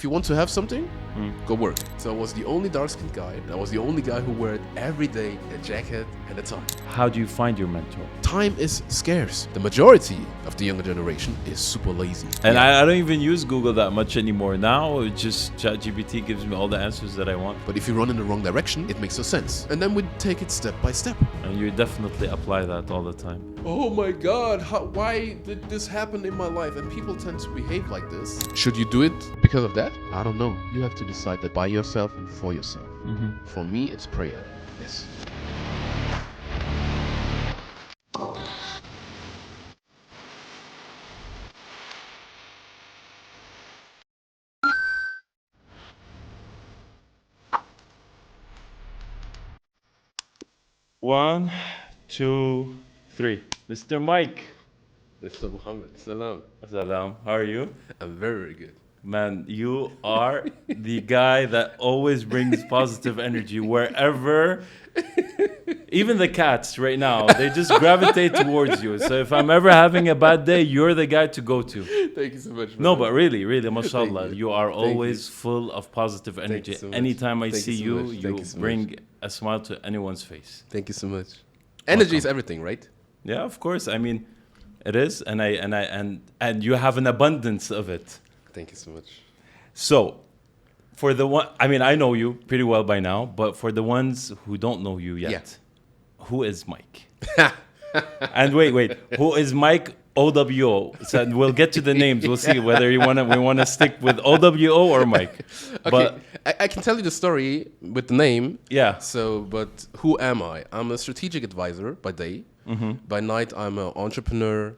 if you want to have something, go work. So I was the only dark-skinned guy. I was the only guy who wore it every day, a jacket and a tie. How do you find your mentor? Time is scarce. The majority of the younger generation is super lazy. And I don't even use Google that much anymore. Now, it's just ChatGPT gives me all the answers that I want. But if you run in the wrong direction, it makes no sense. And then we take it step by step. And you definitely apply that all the time. Oh my God, why did this happen in my life? And people tend to behave like this. Should you do it because of that? I don't know. You have to decide that by yourself and for yourself. For me, it's prayer. Yes. One, two, three. Mr. Mike. Mr. Muhammad, salam. Salam. How are you? I'm very, very good. Man, you are the guy that always brings positive energy wherever. Even the cats right now, they just gravitate towards you. So if I'm ever having a bad day, you're the guy to go to. Thank you so much. No, but really, mashallah, you. you are Thank always full of positive energy. so much. Anytime I Thank see you so you, much. you Thank you so bring much. a smile to anyone's face. Thank you so much. Energy is everything, right? Yeah, of course. I mean, it is, and you have an abundance of it. Thank you so much. So, for the one, I mean, I know you pretty well by now, but for the ones who don't know you yet, who is Mike? And wait, who is Mike OWO? So we'll get to the names. We'll see whether we want to stick with OWO or Mike. Okay, But I can tell you the story with the name. yeah, So, but who am I? I'm a strategic advisor by day. By night, I'm an entrepreneur.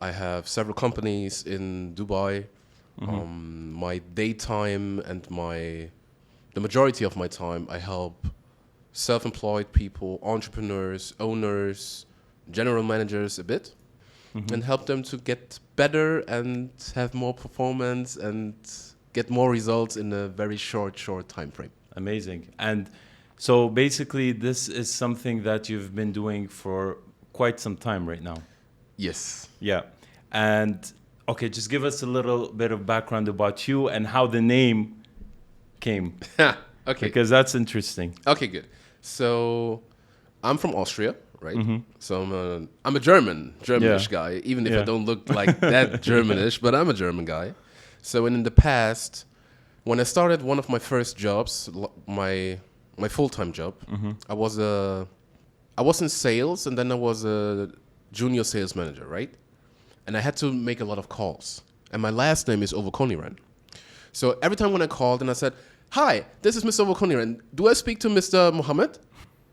I have several companies in Dubai. My daytime and the majority of my time, I help self-employed people, entrepreneurs, owners, general managers a bit, and help them to get better and have more performance and get more results in a very short time frame. amazing. And so basically, this is something that you've been doing for quite some time right now. Yes. Yeah. And okay, just give us a little bit of background about you and how the name came. Okay. Because that's interesting. Okay, good. So I'm from Austria, right? So I'm a Germanish guy, even if I don't look like that Germanish, but I'm a German guy. So in the past, when I started one of my first jobs, my full-time job, I was in sales, and then I was a junior sales manager, right? And I had to make a lot of calls. And my last name is Owokorinan. So every time when I called and I said, "Hi, this is Mr. Owokorinan. Do I speak to Mr. Muhammad?"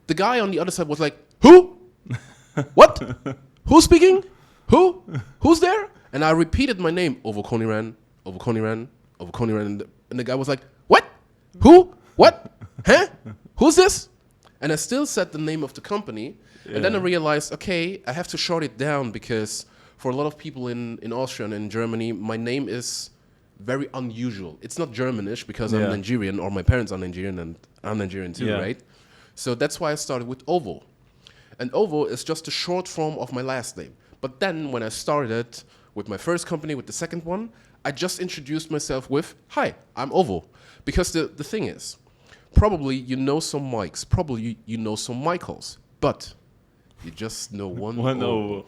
The guy on the other side was like, "Who? What? Who's speaking? Who? Who's there?" And I repeated my name, Owokorinan, Owokorinan, Owokorinan. And the guy was like, "What? Who? What? Huh? Who's this?" And I still said the name of the company. And then I realized, okay, I have to short it down because for a lot of people in Austria and in Germany, my name is very unusual. It's not Germanish because I'm Nigerian, or my parents are Nigerian and I'm Nigerian too, right? So that's why I started with Ovo. And Ovo is just a short form of my last name. But then when I started with my first company, with the second one, I just introduced myself with, "Hi, I'm Ovo." Because the thing is, probably you know some Mikes, probably you know some Michaels, but you just know one Ovo.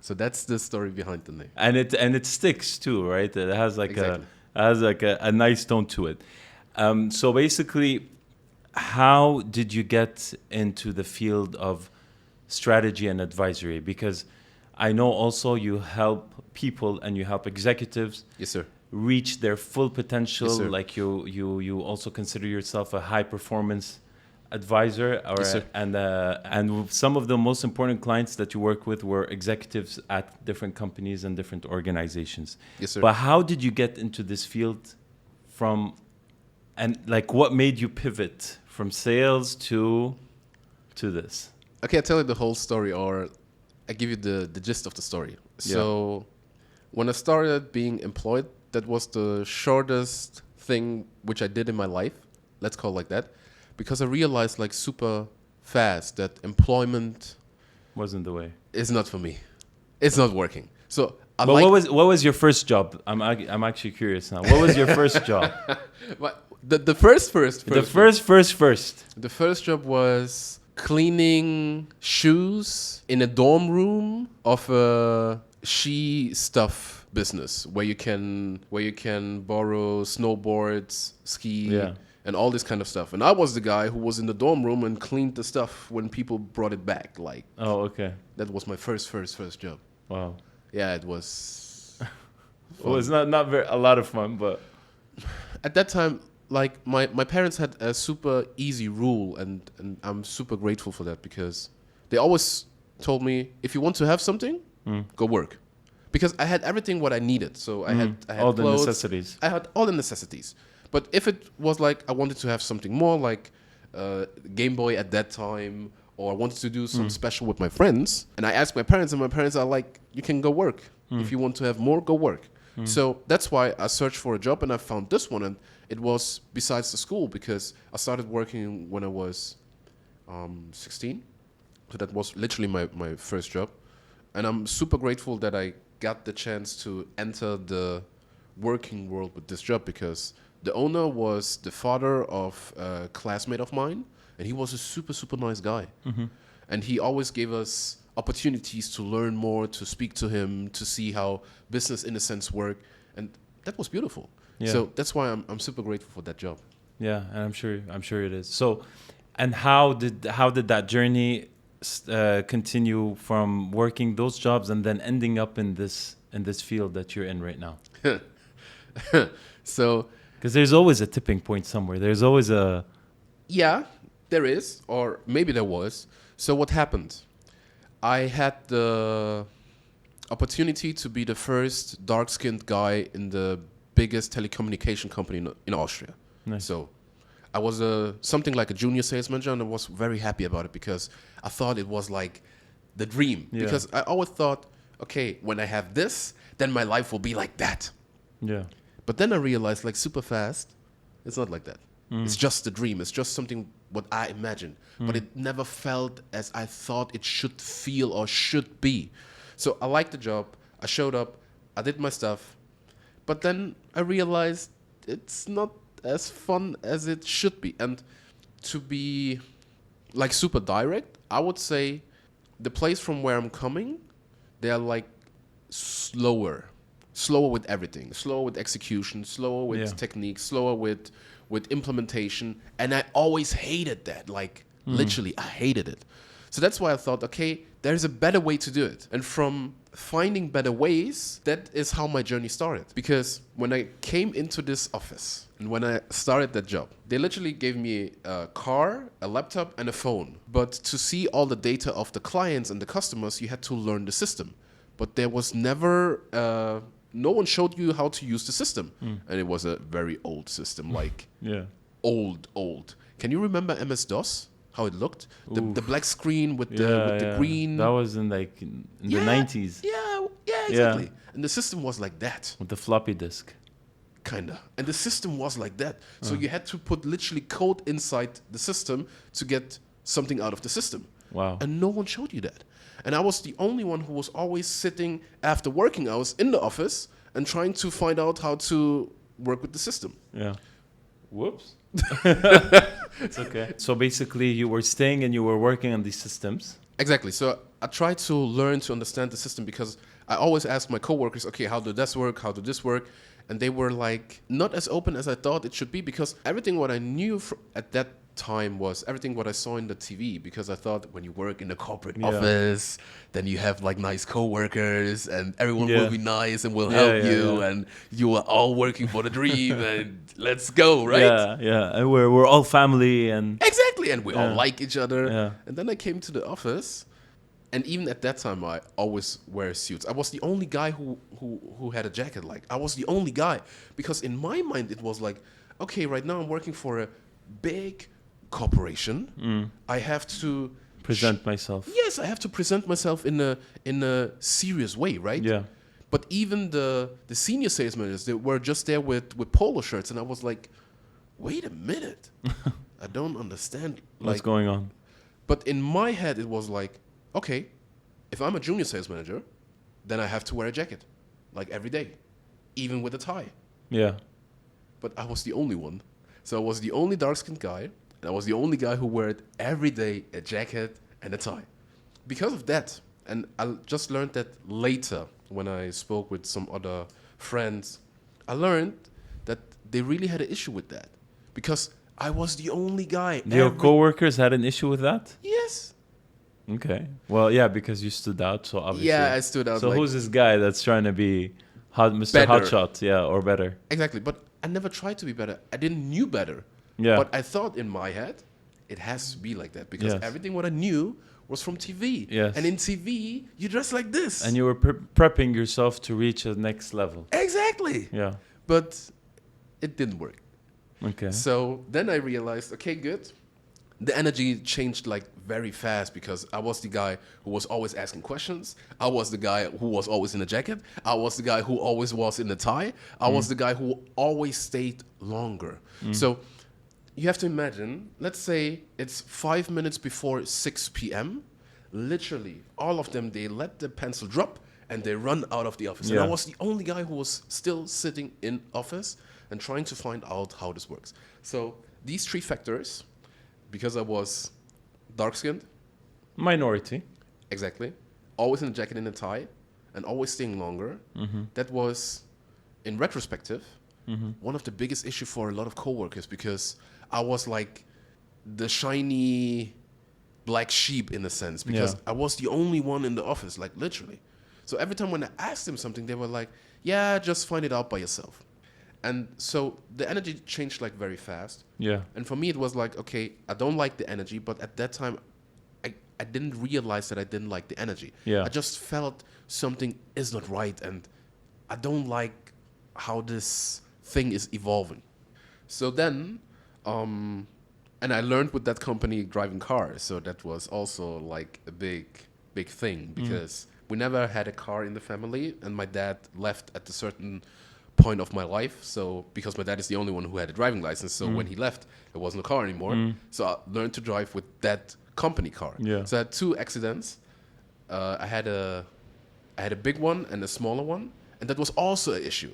So that's the story behind the name. And it sticks too, right? It has like Exactly. a nice tone to it. So basically, how did you get into the field of strategy and advisory? Because I know also you help people and you help executives Yes, sir. reach their full potential. Yes, sir. Like you also consider yourself a high performance advisor, or Yes, sir. and some of the most important clients that you work with were executives at different companies and different organizations. Yes, sir. But how did you get into this field and like what made you pivot from sales to this? Okay, I'll tell you the whole story, or I give you the gist of the story. So when I started being employed, that was the shortest thing which I did in my life, let's call it like that, because I realized like super fast that employment Wasn't the way. is not for me. It's not working. So But what was your first job? I'm actually curious now. What was your first job? The first job was cleaning shoes in a dorm room of a ski stuff business where you can borrow snowboards, ski, and all this kind of stuff. And I was the guy who was in the dorm room and cleaned the stuff when people brought it back. Like, oh, okay. That was my first job. Wow. Yeah, it was. Well, it's not a lot of fun, but at that time, like my parents had a super easy rule, and I'm super grateful for that, because they always told me, if you want to have something, go work. Because I had everything what I needed. So I had all clothes, the necessities. I had all the necessities. But if it was like I wanted to have something more, like Game Boy at that time, or I wanted to do something special with my friends, and I asked my parents, and my parents are like, you can go work. If you want to have more, go work. So that's why I searched for a job, and I found this one. And it was besides the school, because I started working when I was 16. So that was literally my first job. And I'm super grateful that I got the chance to enter the working world with this job, because the owner was the father of a classmate of mine, and he was a super, super nice guy. And he always gave us opportunities to learn more, to speak to him, to see how business in a sense work. And that was beautiful. Yeah. So that's why I'm super grateful for that job. Yeah, and I'm sure it is. So, and how did that journey continue from working those jobs and then ending up in this field that you're in right now? So, because there's always a tipping point somewhere. There's always a... Yeah, there is, or maybe there was. So what happened? I had the opportunity to be the first dark-skinned guy in the biggest telecommunication company in Austria. Nice. So I was something like a junior sales manager, and I was very happy about it, because I thought it was like the dream. Yeah. Because I always thought, okay, when I have this, then my life will be like that. Yeah. But then I realized, like, super fast, it's not like that. It's just a dream. It's just something what I imagined. But it never felt as I thought it should feel or should be. So I liked the job. I showed up. I did my stuff. But then I realized it's not as fun as it should be. And to be, like, super direct, I would say the place from where I'm coming, they're, like, slower with everything, slower with execution, slower with technique, slower with implementation. And I always hated that. Like, literally, I hated it. So that's why I thought, okay, there's a better way to do it. And from finding better ways, that is how my journey started. Because when I came into this office and when I started that job, they literally gave me a car, a laptop, and a phone. But to see all the data of the clients and the customers, you had to learn the system. But there was never... no one showed you how to use the system. And it was a very old system, like old. Can you remember MS-DOS? How it looked? The black screen with the green. That was in the 90s. Yeah, exactly. And the system was like that. With the floppy disk. Kinda. And the system was like that. So you had to put literally code inside the system to get something out of the system. Wow. And no one showed you that. And I was the only one who was always sitting after working hours in the office and trying to find out how to work with the system. Yeah. Whoops. It's okay. So basically you were staying and you were working on these systems. Exactly. So I tried to learn to understand the system, because I always asked my coworkers, okay, how did this work? How did this work? And they were like not as open as I thought it should be, because everything what I knew at that time was everything what I saw in the TV, because I thought when you work in a corporate office, then you have like nice coworkers and everyone will be nice and will help you and you are all working for the dream and let's go, right? Yeah. And we're all family and exactly, and we all like each other. Yeah. And then I came to the office, and even at that time I always wear suits. I was the only guy who had a jacket. Like, I was the only guy, because in my mind it was like, okay, right now I'm working for a big corporation. I have to present myself. Yes, I have to present myself in a serious way, right? Yeah. But even the senior sales managers, they were just there with polo shirts, and I was like, wait a minute, I don't understand what's going on. But in my head, it was like, okay, if I'm a junior sales manager, then I have to wear a jacket. like every day, even with a tie. Yeah. But I was the only one. So I was the only dark-skinned guy, and I was the only guy who wore every day a jacket and a tie. Because of that, and I just learned that later when I spoke with some other friends, I learned that they really had an issue with that. Because I was the only guy. Your coworkers had an issue with that? Yes. Okay. Well, yeah, because you stood out, so obviously. Yeah, I stood out. So like, who's this guy that's trying to be Mr. Better. Hotshot, yeah, or better? Exactly, but I never tried to be better. I didn't knew better. Yeah. But I thought in my head, it has to be like that because everything what I knew was from TV. Yes. And in TV, you dress like this. And you were prepping yourself to reach a next level. Exactly. Yeah. But it didn't work. Okay. So then I realized, okay, good. The energy changed like very fast because I was the guy who was always asking questions. I was the guy who was always in a jacket. I was the guy who always was in a tie. I was the guy who always stayed longer. So you have to imagine, let's say it's 5 minutes before 6 p.m. Literally, all of them, they let the pencil drop and they run out of the office. Yeah. And I was the only guy who was still sitting in office and trying to find out how this works. So these three factors, because I was dark-skinned. Minority. Exactly. Always in a jacket and a tie and always staying longer. That was, in retrospective, one of the biggest issue for a lot of coworkers because I was like the shiny black sheep in a sense because I was the only one in the office, like literally. So every time when I asked them something, they were like, yeah, just find it out by yourself. And so the energy changed like very fast. Yeah. And for me, it was like, okay, I don't like the energy, but at that time, I didn't realize that I didn't like the energy. Yeah. I just felt something is not right, and I don't like how this thing is evolving. So then, and I learned with that company driving cars, so that was also like a big thing because we never had a car in the family, and my dad left at a certain point of my life. So because my dad is the only one who had a driving license, so when he left, there wasn't a car anymore. So I learned to drive with that company car. Yeah. So I had two accidents. I had a big one and a smaller one, and that was also an issue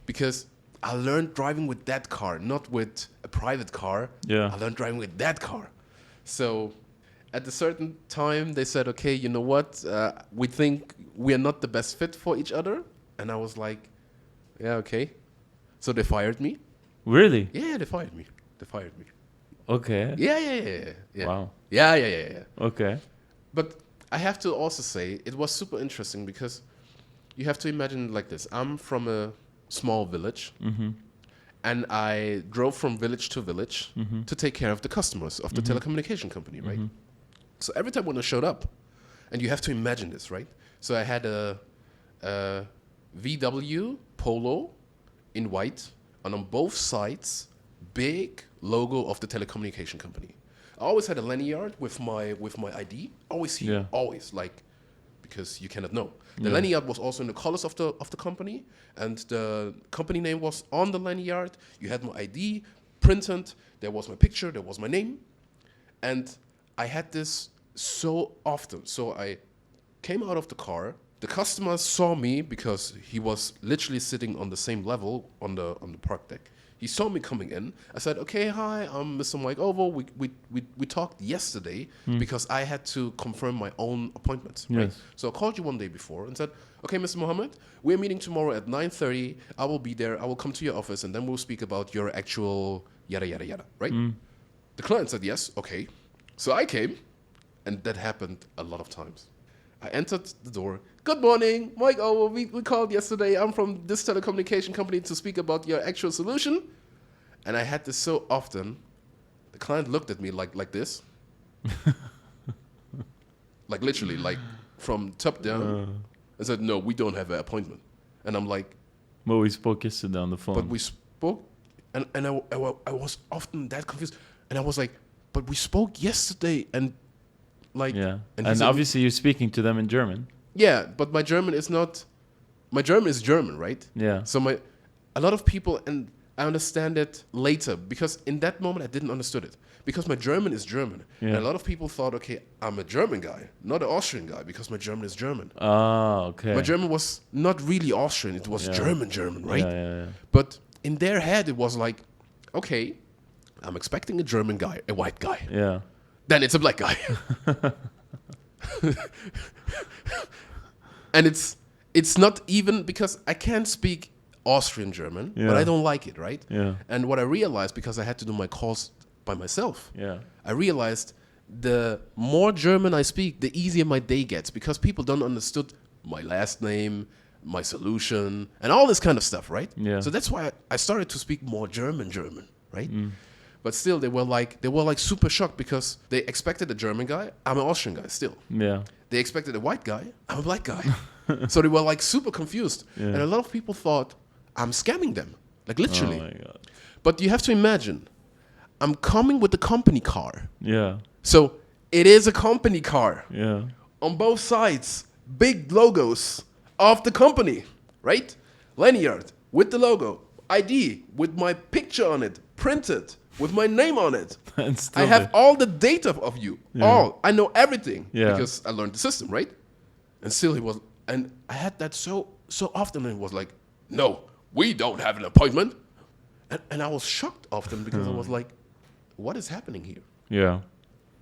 because I learned driving with that car, not with a private car. Yeah. I learned driving with that car. So at a certain time, they said, okay, you know what? We think we are not the best fit for each other. And I was like, yeah, okay. So they fired me. Really? Yeah, they fired me. Okay. Yeah. Wow. Yeah. Okay. But I have to also say, it was super interesting because you have to imagine it like this. I'm from a small village, and I drove from village to village to take care of the customers of the telecommunication company, right? So every time when I showed up, and you have to imagine this, right? So I had a VW Polo in white, and on both sides, big logo of the telecommunication company. I always had a lanyard with my ID, always here, always, like, because you cannot know. The lanyard was also in the colors of the company, and the company name was on the lanyard. You had my ID printed. There was my picture. There was my name, and I had this so often. So I came out of the car. The customer saw me because he was literally sitting on the same level on the park deck. He saw me coming in. I said, okay, hi, I'm Mr. Mike Ovo. We talked yesterday because I had to confirm my own appointments. Right? Yes. So I called you one day before and said, okay, Mr. Mohammed, we're meeting tomorrow at 9:30. I will be there. I will come to your office, and then we'll speak about your actual yada, yada, yada, right? The client said, yes, okay. So I came, and that happened a lot of times. I entered the door. Good morning, Mike. Oh, we called yesterday. I'm from this telecommunication company to speak about your actual solution. And I had this so often. The client looked at me like this. Like literally, like from top down. And said, no, we don't have an appointment. And I'm like. But we spoke yesterday on the phone. But we spoke. And I was often that confused. And I was like, but we spoke yesterday. And like. Yeah. And And obviously you're speaking to them in German. Yeah, but my German is not. My German is German, right? Yeah. So a lot of people, and I understand it later because in that moment I didn't understood it because my German is German. Yeah. And a lot of people thought, okay, I'm a German guy, not an Austrian guy because my German is German. Oh, okay. My German was not really Austrian. It was German, right? Yeah. But in their head, it was like, okay, I'm expecting a German guy, a white guy. Yeah. Then it's a black guy. And it's not even because I can't speak Austrian German, but I don't like it, right? Yeah. And what I realized, because I had to do my calls by myself, I realized the more German I speak, the easier my day gets because people don't understood my last name, my solution, and all this kind of stuff, right? Yeah. So that's why I started to speak more German, right? But still, they were like super shocked because they expected a German guy. I'm an Austrian guy still. Yeah. They expected a white guy. I'm a black guy. So they were like super confused. Yeah. And a lot of people thought I'm scamming them, like literally. Oh my God. But you have to imagine, I'm coming with the company car. Yeah. So it is a company car. Yeah. On both sides, big logos of the company, right? Lanyard with the logo, ID with my picture on it, printed with my name on it. I have all the data of you. Yeah. All. I know everything because I learned the system, right? And still he was, and I had that so often, and it was like, no, we don't have an appointment. And I was shocked often because I was like, what is happening here? Yeah.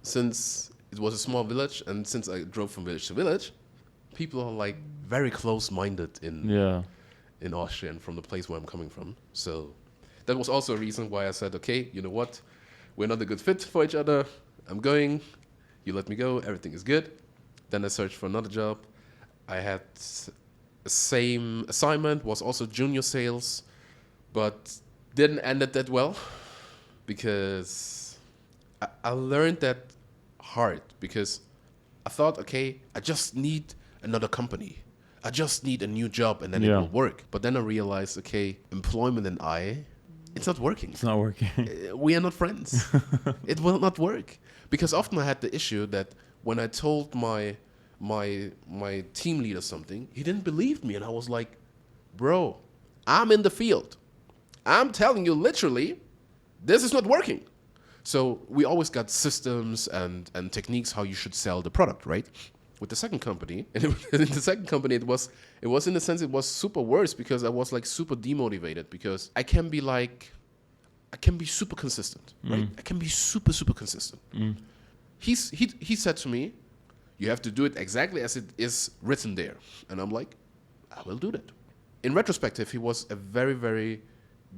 Since it was a small village, and since I drove from village to village, people are like very close-minded in Austria and from the place where I'm coming from. So that was also a reason why I said, okay, you know what? We're not a good fit for each other. I'm going. You let me go. Everything is good. Then I searched for another job. I had the same assignment, was also junior sales, but didn't end it that well because I learned that hard because I thought, okay, I just need another company. I just need a new job and then it will work. But then I realized, okay, employment and it's not working. It's not working. We are not friends. It will not work. Because often I had the issue that when I told my team leader something, he didn't believe me. And I was like, bro, I'm in the field. I'm telling you literally, this is not working. So we always got systems and techniques how you should sell the product, right? With the second company, and in the second company, it was in a sense, it was super worse because I was like super demotivated because I can be super consistent, right? I can be super consistent. He said to me, you have to do it exactly as it is written there. And I'm like, I will do that. In retrospective, he was a very, very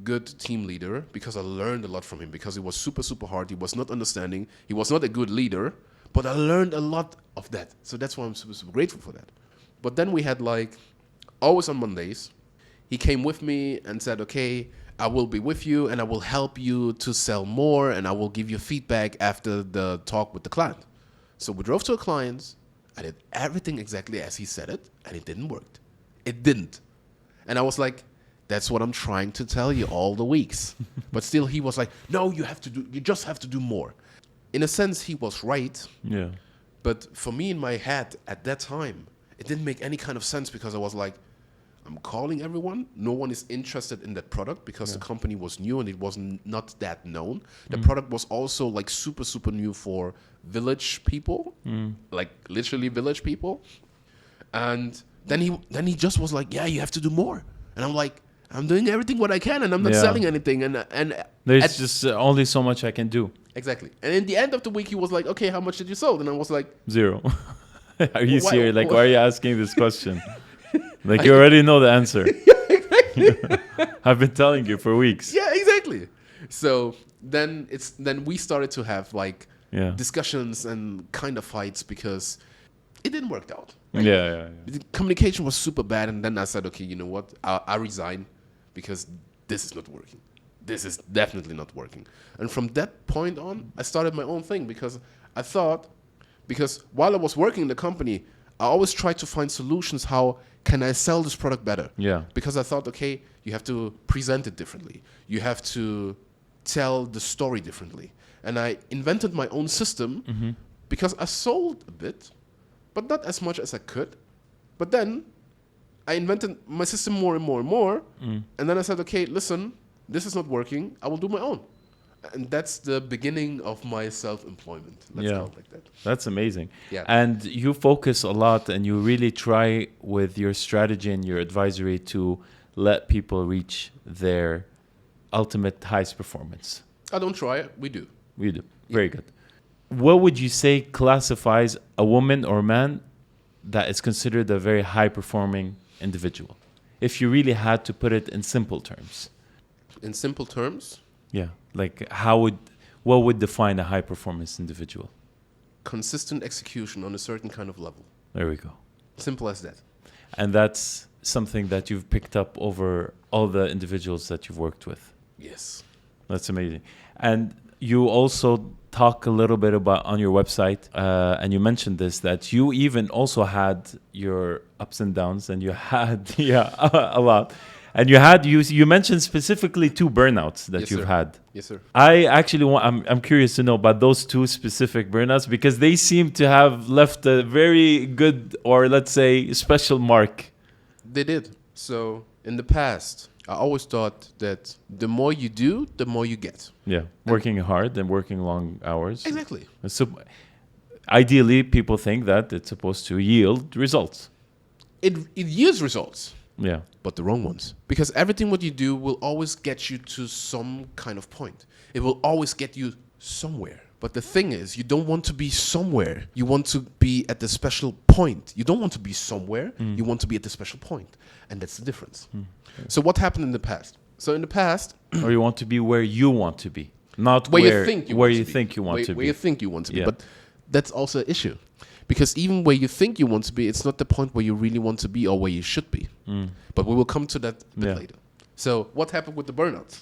good team leader because I learned a lot from him because it was super hard. He was not understanding. He was not a good leader, but I learned a lot of that. So that's why I'm super grateful for that. But then we had like, always on Mondays, he came with me and said, okay, I will be with you and I will help you to sell more and I will give you feedback after the talk with the client. So we drove to a client. I did everything exactly as he said it and it didn't work. It didn't. And I was like, that's what I'm trying to tell you all the weeks. But still he was like, no, you just have to do more. In a sense, he was right. Yeah. But for me in my head at that time, it didn't make any kind of sense because I was like, I'm calling everyone. No one is interested in that product because the company was new and it was not that known. The product was also like super new for village people, like literally village people. And then he just was like, yeah, you have to do more. And I'm like, I'm doing everything what I can and I'm not selling anything. And there's just only so much I can do. Exactly. And in the end of the week, he was like, okay, how much did you sell? And I was like, 0. Are you serious? Like, why are you asking this question? Like, you already know the answer. Yeah, exactly. I've been telling you for weeks. Yeah, exactly. So then we started to have like discussions and kind of fights because it didn't work out. Right? Yeah. The communication was super bad. And then I said, okay, you know what? I resign because this is not working. This is definitely not working. And from that point on, I started my own thing because I thought, because while I was working in the company, I always tried to find solutions. How can I sell this product better? Yeah. Because I thought, okay, you have to present it differently. You have to tell the story differently. And I invented my own system because I sold a bit, but not as much as I could. But then I invented my system more and more. And then I said, okay, listen, this is not working. I will do my own. And that's the beginning of my self-employment. Let's call it like that. That's amazing. Yeah. And you focus a lot and you really try with your strategy and your advisory to let people reach their ultimate highest performance. I don't try it. We do. We do. Very good. What would you say classifies a woman or man that is considered a very high-performing individual? If you really had to put it in simple terms. In simple terms? Yeah. Like what would define a high-performance individual? Consistent execution on a certain kind of level. There we go. Simple as that. And that's something that you've picked up over all the individuals that you've worked with. Yes. That's amazing. And you also talk a little bit about on your website, and you mentioned this, that you even also had your ups and downs, and you had a lot. And you mentioned specifically 2 burnouts that you've had. Yes, sir. I actually I'm curious to know about those 2 specific burnouts because they seem to have left a very good, or let's say special mark. They did. So in the past, I always thought that the more you do, the more you get. Yeah, working hard and working long hours. Exactly. So ideally, people think that it's supposed to yield results. It yields results. Yeah. But the wrong ones. Because everything what you do will always get you to some kind of point. It will always get you somewhere. But the thing is, you don't want to be somewhere. You want to be at the special point. You don't want to be somewhere. You want to be at the special point. And that's the difference. So what happened in the past? So in the past... or you want to be where you want to be. Not where you think you where want you to be. think you want to be. Where you think you want to be. Yeah. But that's also an issue. Because even where you think you want to be, it's not the point where you really want to be or where you should be. But we will come to that a bit later. So what happened with the burnouts?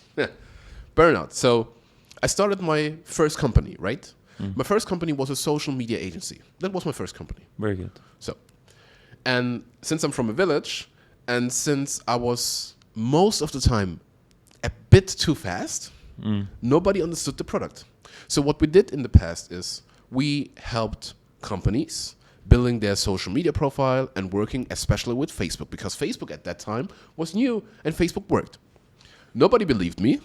Burnout. So I started my first company, right? My first company was a social media agency. That was my first company. Very good. So, and since I'm from a village, and since I was most of the time a bit too fast, nobody understood the product. So what we did in the past is we helped companies building their social media profile and working especially with Facebook, because Facebook at that time was new and Facebook worked. Nobody believed me.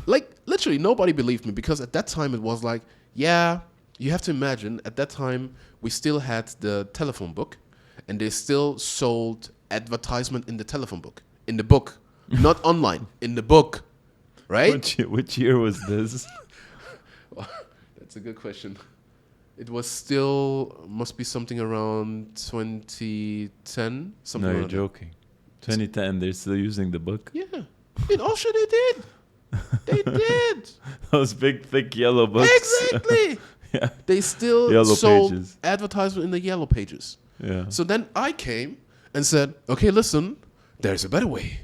Like literally nobody believed me, because at that time it was like, yeah, you have to imagine at that time we still had the telephone book and they still sold advertisement in the telephone book, in the book, not online, in the book, right? Which year was this? That's a good question. It was still, must be something around 2010. Something No, you're around joking. 2010, they're still using the book. that. Yeah. In Austria they did. They did. Those big, thick yellow books. Exactly. Yeah. They still Yellow sold pages. advertisement in the yellow pages. Yeah. So then I came and said, okay, listen, there's a better way.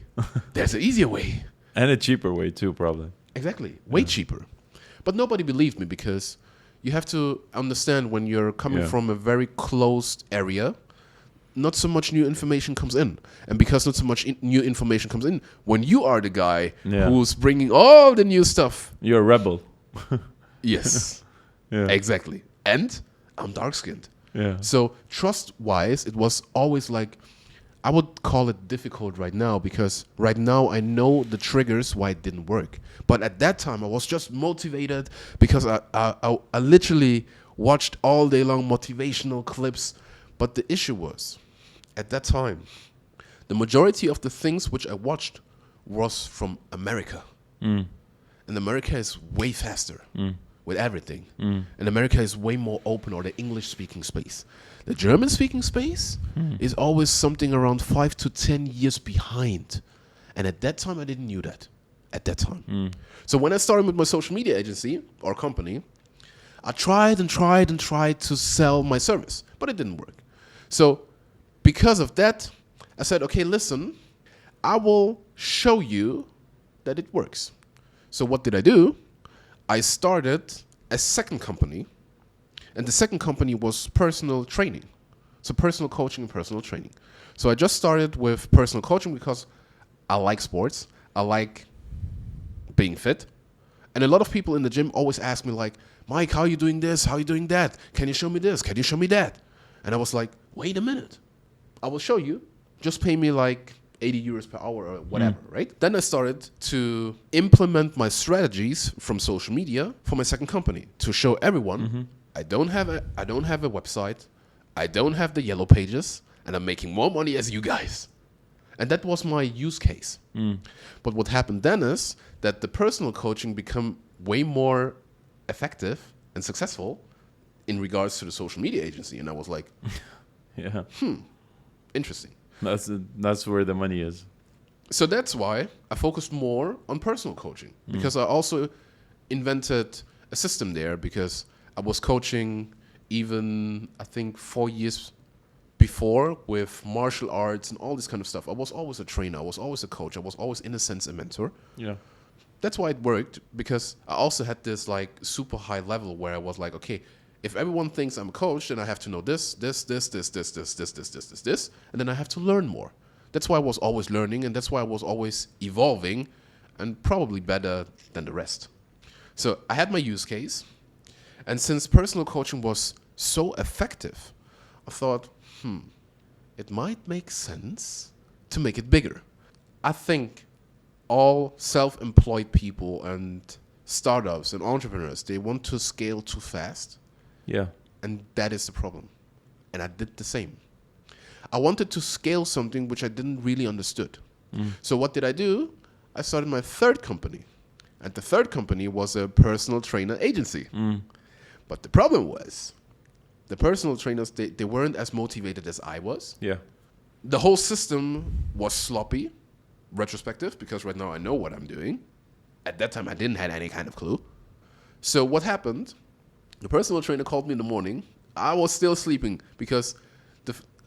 There's an easier way. And a cheaper way too, probably. Exactly. Way cheaper. But nobody believed me, because you have to understand, when you're coming from a very closed area, not so much new information comes in. And because not so much new information comes in, when you are the guy who's bringing all the new stuff. You're a rebel. Yes. Yeah. Exactly. And I'm dark-skinned. Yeah. So trust-wise, it was always like, I would call it difficult right now, because right now I know the triggers why it didn't work. But at that time I was just motivated, because I literally watched all day long motivational clips. But the issue was, at that time, the majority of the things which I watched was from America. And America is way faster with everything. And America is way more open, or the English-speaking space. The German-speaking space is always something around 5 to 10 years behind. And at that time, I didn't knew that. At that time. So when I started with my social media agency or company, I tried and tried and tried to sell my service, but it didn't work. So because of that, I said, okay, listen, I will show you that it works. So what did I do? I started a second company, and the second company was personal training. So personal coaching and personal training. So I just started with personal coaching because I like sports. I like being fit. And a lot of people in the gym always ask me like, Mike, how are you doing this? How are you doing that? Can you show me this? Can you show me that? And I was like, wait a minute. I will show you. Just pay me like 80 euros per hour or whatever, right? Then I started to implement my strategies from social media for my second company to show everyone I don't have a website, I don't have the yellow pages, and I'm making more money as you guys. And that was my use case. But what happened then is that the personal coaching became way more effective and successful in regards to the social media agency. And I was like, Yeah. Interesting. That's where the money is. So that's why I focused more on personal coaching, because I also invented a system there, because I was coaching even, I think, 4 years before with martial arts and all this kind of stuff. I was always a trainer. I was always a coach. I was always, in a sense, a mentor. Yeah. That's why it worked, because I also had this like super high level where I was like, okay, if everyone thinks I'm a coach, then I have to know this, and then I have to learn more. That's why I was always learning, and that's why I was always evolving, and probably better than the rest. So I had my use case, and since personal coaching was so effective, I thought, it might make sense to make it bigger. I think all self-employed people and startups and entrepreneurs, they want to scale too fast. Yeah. And that is the problem. And I did the same. I wanted to scale something which I didn't really understood. So what did I do? I started my third company. And the third company was a personal trainer agency. But the problem was, the personal trainers, they weren't as motivated as I was. Yeah. The whole system was sloppy, retrospective, because right now I know what I'm doing. At that time, I didn't have any kind of clue. So what happened? The personal trainer called me in the morning. I was still sleeping because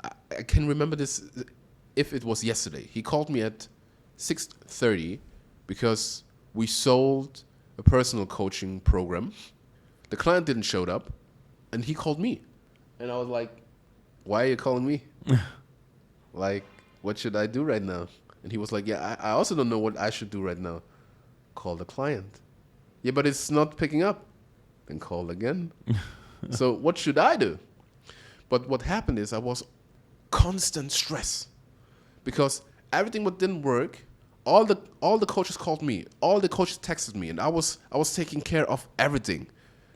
I can remember this if it was yesterday. He called me at 6:30 because we sold a personal coaching program. The client didn't show up, and he called me. And I was like, why are you calling me? Like, what should I do right now? And he was like, yeah, I also don't know what I should do right now. Call the client. Yeah, but it's not picking up. Then call again. So what should I do? But what happened is I was constant stress because everything what didn't work, all the coaches called me, all the coaches texted me, and I was taking care of everything.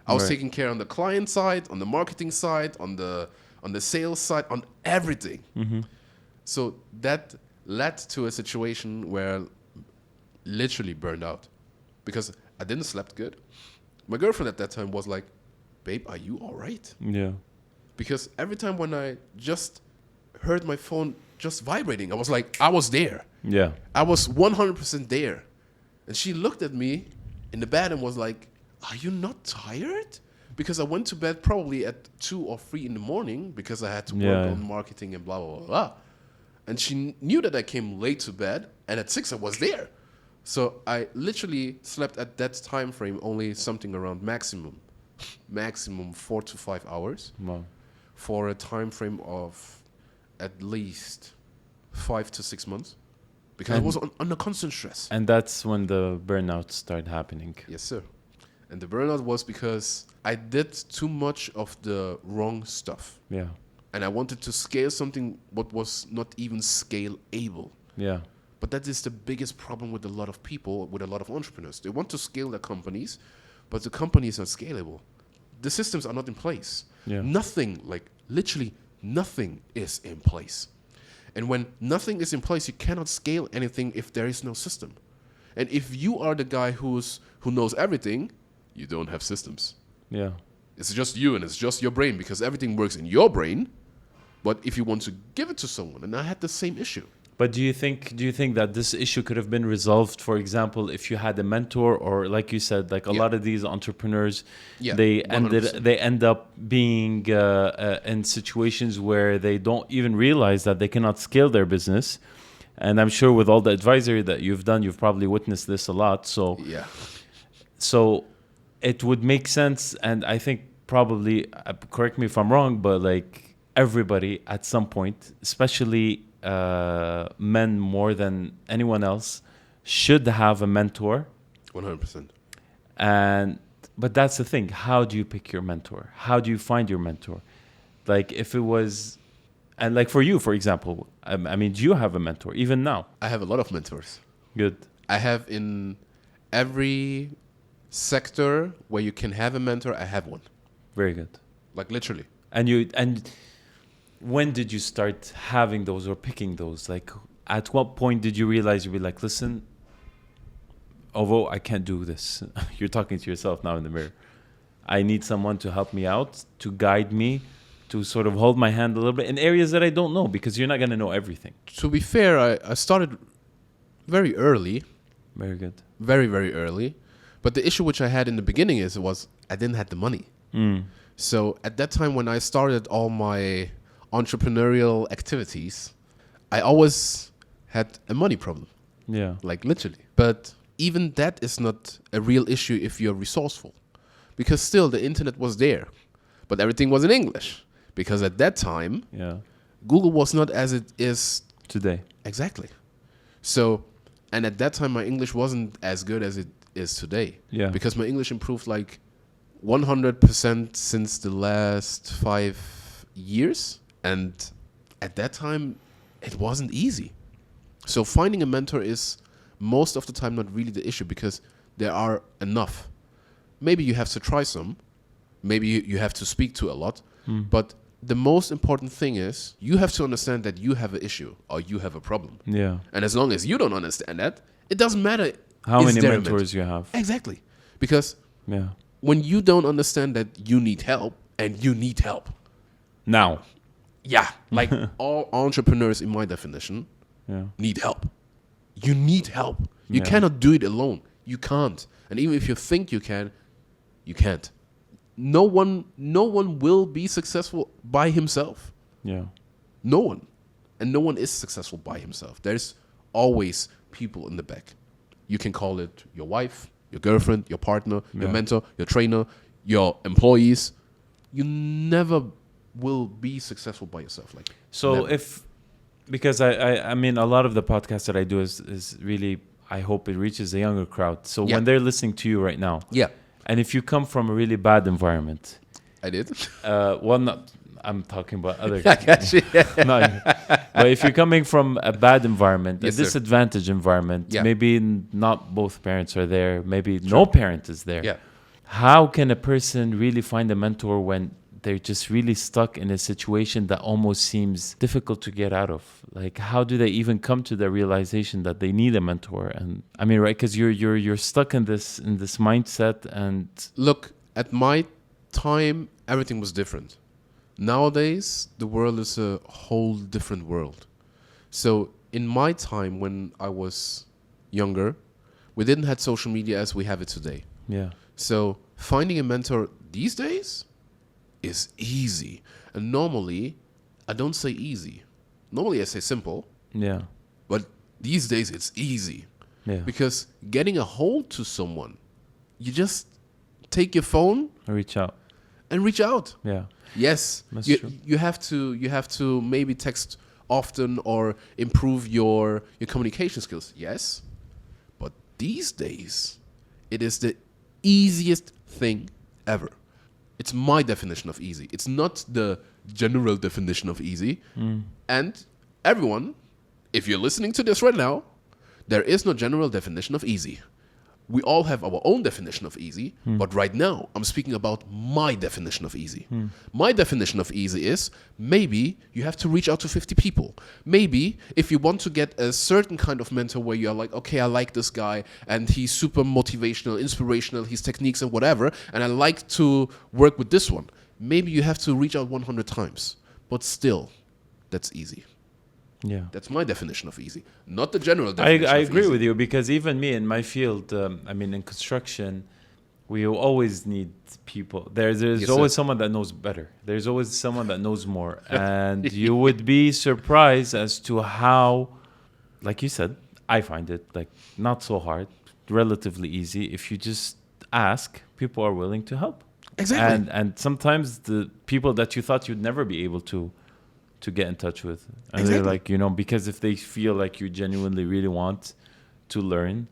I was taking care on the client side, on the marketing side, on the sales side, on everything. So that led to a situation where literally burned out because I didn't sleep good. My girlfriend at that time was like, babe, are you all right? Yeah. Because every time when I just heard my phone just vibrating, I was like, I was there. Yeah. I was 100% there. And she looked at me in the bed and was like, are you not tired? Because I went to bed probably at 2 or 3 in the morning because I had to work on marketing and blah, blah, blah, blah. And she knew that I came late to bed, and at 6 I was there. So I literally slept at that time frame only something around maximum 4 to 5 hours. Wow. For a time frame of at least 5 to 6 months. Because I was under constant stress. And that's when the burnout started happening. Yes, sir. And the burnout was because I did too much of the wrong stuff. Yeah. And I wanted to scale something what was not even scale-able. Yeah. But that is the biggest problem with a lot of people, with a lot of entrepreneurs. They want to scale their companies, but the companies are scalable. The systems are not in place. Yeah. Nothing, like literally nothing is in place. And when nothing is in place, you cannot scale anything if there is no system. And if you are the guy who knows everything, you don't have systems. Yeah. It's just you and it's just your brain because everything works in your brain. But if you want to give it to someone, and I had the same issue. But do you think that this issue could have been resolved, for example, if you had a mentor, or like you said, like a lot of these entrepreneurs, they 100%. end up being in situations where they don't even realize that they cannot scale their business. And I'm sure with all the advisory that you've done, you've probably witnessed this a lot. So so it would make sense, and I think probably, correct me if I'm wrong, but like everybody at some point, especially men more than anyone else, should have a mentor. 100%. But that's the thing. How do you pick your mentor? How do you find your mentor? Like if it was And like for you, for example, I mean, do you have a mentor even now? I have a lot of mentors. Good. I have in every sector where you can have a mentor, I have one. Very good. Like literally. And when did you start having those or picking those? Like, at what point did you realize you'd be like, listen, Ovo, I can't do this. You're talking to yourself now in the mirror. I need someone to help me out, to guide me, to sort of hold my hand a little bit in areas that I don't know, because you're not going to know everything. To be fair, I started very early. Very good. Very, very early. But the issue which I had in the beginning was I didn't have the money. So at that time when I started all my entrepreneurial activities, I always had a money problem. Yeah. Like literally. But even that is not a real issue if you're resourceful. Because still the internet was there. But everything was in English. Because at that time, Google was not as it is today. Exactly. So, and at that time my English wasn't as good as it is today. Yeah. Because my English improved like 100% since the last 5 years. And at that time, it wasn't easy. So finding a mentor is most of the time not really the issue because there are enough. Maybe you have to try some. Maybe you have to speak to a lot. But the most important thing is you have to understand that you have an issue or you have a problem. Yeah. And as long as you don't understand that, it doesn't matter how many mentors you have. Exactly. Because yeah, when you don't understand that you need help and you need help. Now. Yeah. Like all entrepreneurs in my definition need help. You need help. You cannot do it alone. You can't. And even if you think you can, you can't. No one will be successful by himself. Yeah. No one. And no one is successful by himself. There's always people in the back. You can call it your wife, your girlfriend, your partner, your mentor, your trainer, your employees. You never will be successful by yourself. Like so never. Because I mean, a lot of the podcasts that I do is really, I hope it reaches a younger crowd. So when they're listening to you right now. Yeah. And if you come from a really bad environment. I did. I'm talking about other. I got you. But if you're coming from a bad environment, a disadvantaged environment, maybe not both parents are there, maybe no parent is there. Yeah. How can a person really find a mentor when they're just really stuck in a situation that almost seems difficult to get out of? Like, how do they even come to the realization that they need a mentor? And I mean, right, because you're stuck in this mindset. And look, at my time, everything was different. Nowadays, the world is a whole different world. So in my time when I was younger, we didn't have social media as we have it today. Yeah. So finding a mentor these days is easy. And normally, I don't say easy. Normally I say simple. Yeah. But these days it's easy. Yeah. Because getting a hold to someone, you just take your phone and reach out. Yeah. Yes. That's true. You have to maybe text often or improve your communication skills. Yes. But these days it is the easiest thing ever. It's my definition of easy. It's not the general definition of easy. And everyone, if you're listening to this right now, there is no general definition of easy. We all have our own definition of easy, but right now I'm speaking about my definition of easy. My definition of easy is maybe you have to reach out to 50 people. Maybe if you want to get a certain kind of mentor where you're like, okay, I like this guy and he's super motivational, inspirational, his techniques and whatever, and I like to work with this one. Maybe you have to reach out 100 times, but still, that's easy. Yeah, that's my definition of easy, not the general definition. I agree with you because even me in my field, I mean, in construction, we always need people. There's always someone that knows better. There's always someone that knows more, and you would be surprised as to how, like you said, I find it like not so hard, relatively easy. If you just ask, people are willing to help. Exactly, and sometimes the people that you thought you'd never be able to get in touch with. And they're like, because if they feel like you genuinely really want to learn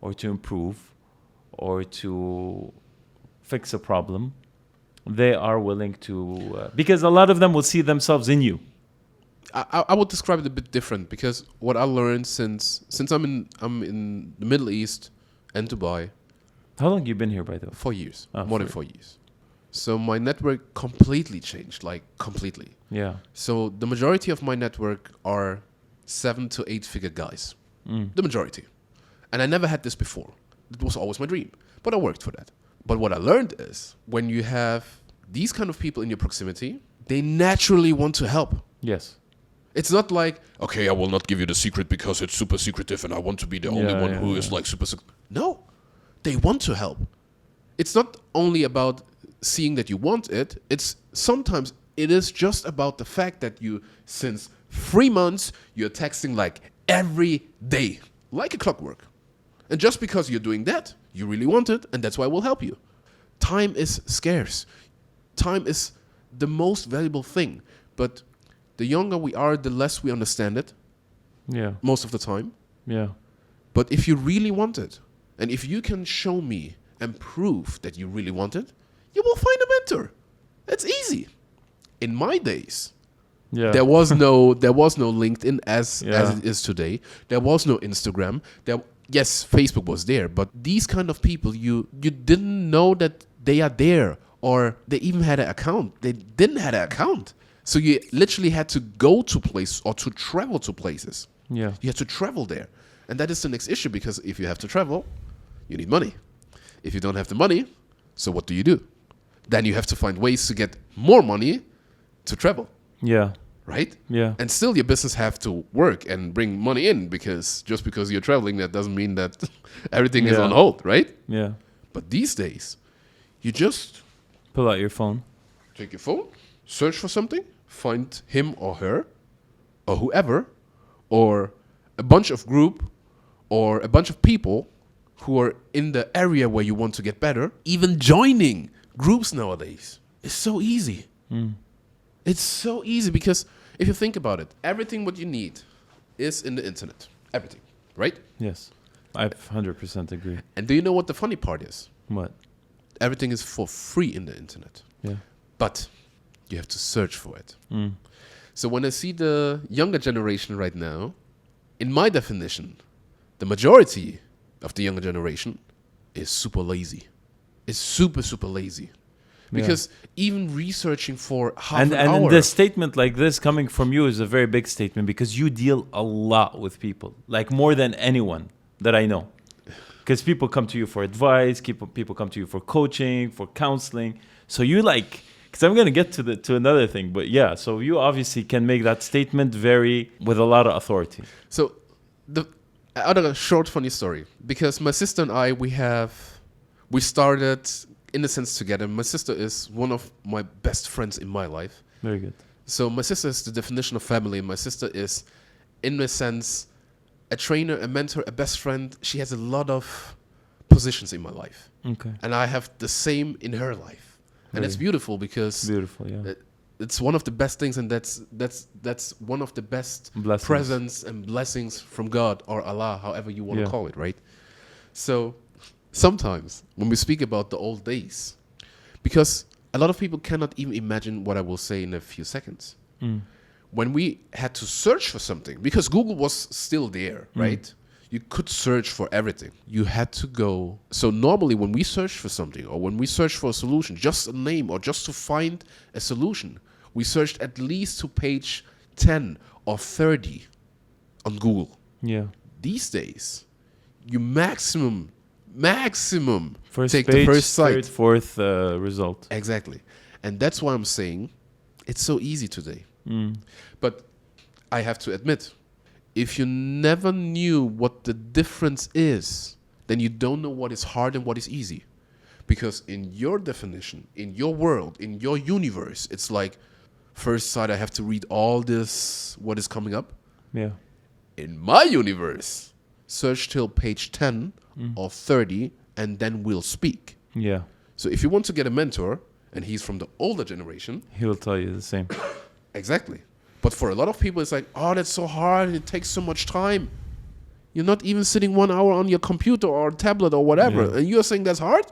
or to improve or to fix a problem, they are willing to, because a lot of them will see themselves in you. I would describe it a bit different because what I learned since I'm in the Middle East and Dubai. How long you been here, by the way? 4 years, Oh, more than 4 years. So my network completely changed, like completely. Yeah. So the majority of my network are 7 to 8 figure guys. The majority. And I never had this before. It was always my dream, but I worked for that. But what I learned is when you have these kind of people in your proximity, they naturally want to help. Yes. It's not like, okay, I will not give you the secret because it's super secretive and I want to be the only one who is like super secret. No, they want to help. It's not only about seeing that you want it. It's sometimes it is just about the fact that you, since 3 months, you're texting like every day, like a clockwork. And just because you're doing that, you really want it, and that's why we'll help you. Time is scarce. Time is the most valuable thing. But the younger we are, the less we understand it. Yeah. Most of the time. Yeah. But if you really want it, and if you can show me and prove that you really want it, you will find a mentor. It's easy. In my days, there was no LinkedIn as it is today. There was no Instagram. Yes, Facebook was there, but these kind of people, you didn't know that they are there, or they even had an account. They didn't have an account. So you literally had to go to places or to travel to places. Yeah. You had to travel there. And that is the next issue, because if you have to travel, you need money. If you don't have the money, so what do? Then you have to find ways to get more money to travel. Yeah. Right? Yeah. And still your business have to work and bring money in, because just because you're traveling, that doesn't mean that everything is on hold, right? Yeah. But these days, you just pull out your phone. Take your phone, search for something, find him or her or whoever, or a bunch of group or a bunch of people who are in the area where you want to get better. Even joining groups nowadays is so easy. It's so easy, because if you think about it, everything what you need is in the internet. Everything, right? Yes. I 100% agree. And do you know what the funny part is? What? Everything is for free in the internet. Yeah. But you have to search for it. So when I see the younger generation right now, in my definition, the majority of the younger generation is super lazy. It's super, super lazy. Because even researching for half an hour... And the statement like this coming from you is a very big statement, because you deal a lot with people, like more than anyone that I know. Because people come to you for advice, people come to you for coaching, for counseling. So you like... Because I'm going to get to another thing, but yeah, so you obviously can make that statement with a lot of authority. So other short funny story, because my sister and I, we started... in a sense together. My sister is one of my best friends in my life. Very good. So my sister is the definition of family. My sister is, in a sense, a trainer, a mentor, a best friend. She has a lot of positions in my life. Okay. And I have the same in her life. And it's beautiful, because it's one of the best things, and that's one of the best presents and blessings from God or Allah, however you want to call it, right? So sometimes when we speak about the old days, because a lot of people cannot even imagine what I will say in a few seconds. When we had to search for something, because Google was still there, right? You could search for everything. You had to go. So normally when we search for something, or when we search for a solution, just a name, or just to find a solution, we searched at least to page 10 or 30 on Google. Yeah. These days, you maximum first take page, the first site. Third, fourth result. Exactly. And that's why I'm saying it's so easy today. But I have to admit, if you never knew what the difference is, then you don't know what is hard and what is easy. Because in your definition, in your world, in your universe, it's like, first side I have to read all this, what is coming up. Yeah. In my universe, search till page 10 or 30, and then we'll speak. Yeah. So if you want to get a mentor, and he's from the older generation, he will tell you the same. Exactly. But for a lot of people, it's like, oh, that's so hard, and it takes so much time. You're not even sitting 1 hour on your computer or tablet or whatever, and you're saying that's hard?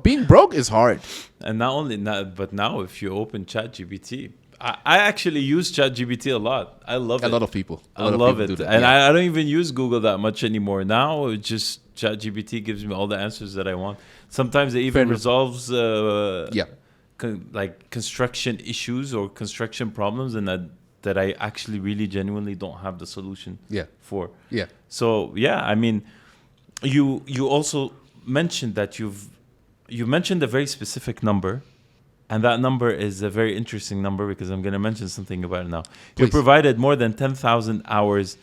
Being broke is hard. And not only that, but now if you open ChatGPT, I actually use ChatGPT a lot. I love it. A lot of people. I love it. And I don't even use Google that much anymore. Now, it's just ChatGPT gives me all the answers that I want. Sometimes it even resolves like construction issues or construction problems, and that I actually really genuinely don't have the solution for. Yeah. So, I mean, you also mentioned that you mentioned a very specific number. And that number is a very interesting number because I'm going to mention something about it now. Please. You provided more than 10,000 hours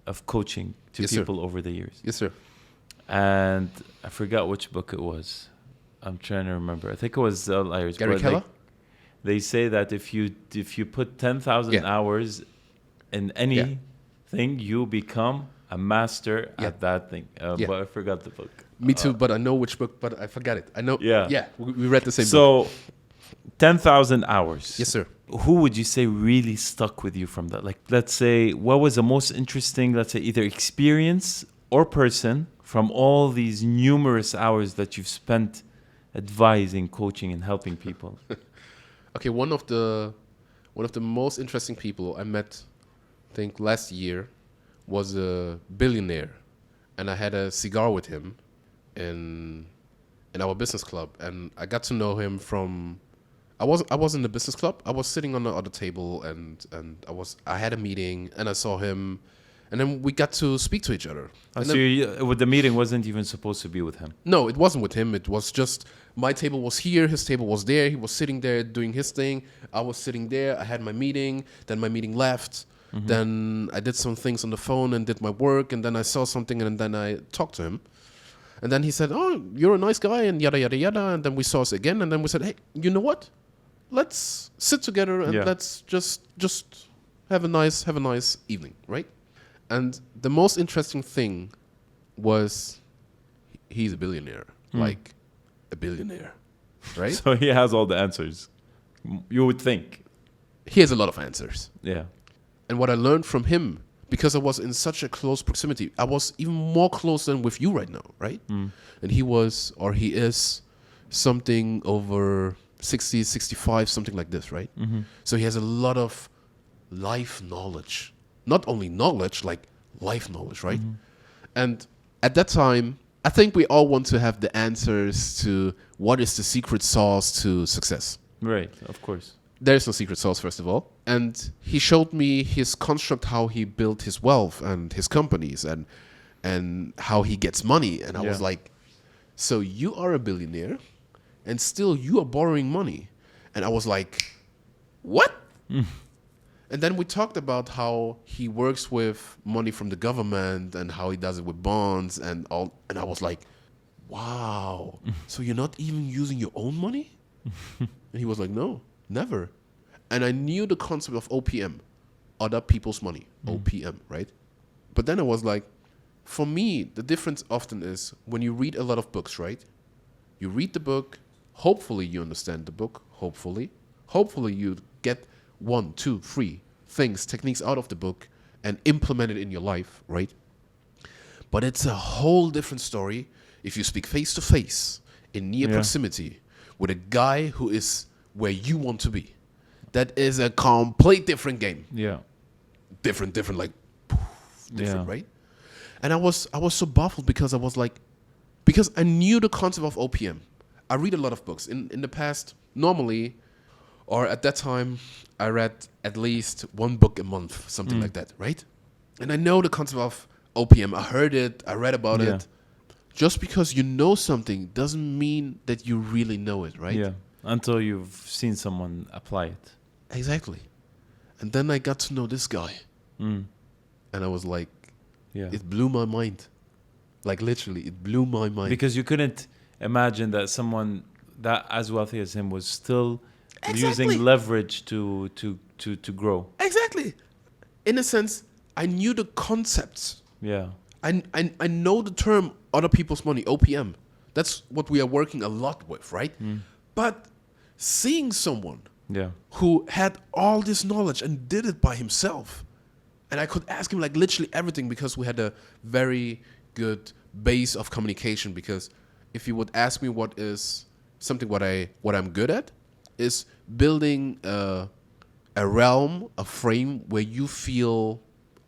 of coaching to people over the years. Yes, sir. And I forgot which book it was. I'm trying to remember. I think it was Outliers. Gary Keller? They say that if you put 10,000 hours in anything, you become a master at that thing. But I forgot the book. Me too, but I know which book, but I forgot it. I know. Yeah, we read the same book. So 10,000 hours. Yes, sir. Who would you say really stuck with you from that? Like, let's say, what was the most interesting, let's say, either experience or person from all these numerous hours that you've spent advising, coaching, and helping people? Okay, one of the most interesting people I met, I think last year, was a billionaire, and I had a cigar with him in our business club, and I got to know him from. I was in the business club. I was sitting on the other table, and I had a meeting, and I saw him, and then we got to speak to each other. So the meeting wasn't even supposed to be with him? No, it wasn't with him. It was just my table was here, his table was there. He was sitting there doing his thing. I was sitting there. I had my meeting. Then my meeting left. Mm-hmm. Then I did some things on the phone and did my work, and then I saw something, and then I talked to him. And then he said, "Oh, you're a nice guy," and yada, yada, yada. And then we saw us again, and then we said, "Hey, you know what? Let's sit together and let's just have a nice evening," right? And the most interesting thing was he's a billionaire, like a billionaire, right? So he has all the answers. You would think. He has a lot of answers. Yeah. And what I learned from him, because I was in such a close proximity, I was even more close than with you right now, right? And he is something over 60, 65, something like this, right? Mm-hmm. So he has a lot of life knowledge. Not only knowledge, like life knowledge, right? Mm-hmm. And at that time, I think we all want to have the answers to what is the secret sauce to success. Right, of course. There's no secret sauce, first of all. And he showed me his construct, how he built his wealth and his companies and how he gets money. And I was like, so you are a billionaire and still you are borrowing money. And I was like, what? And then we talked about how he works with money from the government and how he does it with bonds and all. And I was like, wow, so you're not even using your own money? And he was like, no, never. And I knew the concept of OPM, other people's money, OPM, right? But then I was like, for me, the difference often is when you read a lot of books, right? You read the book, hopefully you understand the book, hopefully you get 1, 2, 3 things, techniques out of the book and implement it in your life, right? But it's a whole different story if you speak face to face in near proximity with a guy who is where you want to be. That is a complete different game. Yeah. Different, like, different, right? And I was so baffled because I was like, because I knew the concept of OPM. I read a lot of books. In the past, normally, or at that time, I read at least one book a month, something like that, right? And I know the concept of OPM. I heard it. I read about it. Just because you know something doesn't mean that you really know it, right? Yeah, until you've seen someone apply it. Exactly. And then I got to know this guy. And I was like, it blew my mind. Like, literally, it blew my mind. Because you couldn't imagine that someone that as wealthy as him was still using leverage to grow. Exactly. In a sense, I knew the concepts. Yeah. I know the term other people's money, OPM. That's what we are working a lot with, right? But seeing someone who had all this knowledge and did it by himself, and I could ask him like literally everything because we had a very good base of communication. Because if you would ask me what is something what I'm good at, is building a a realm, a frame where you feel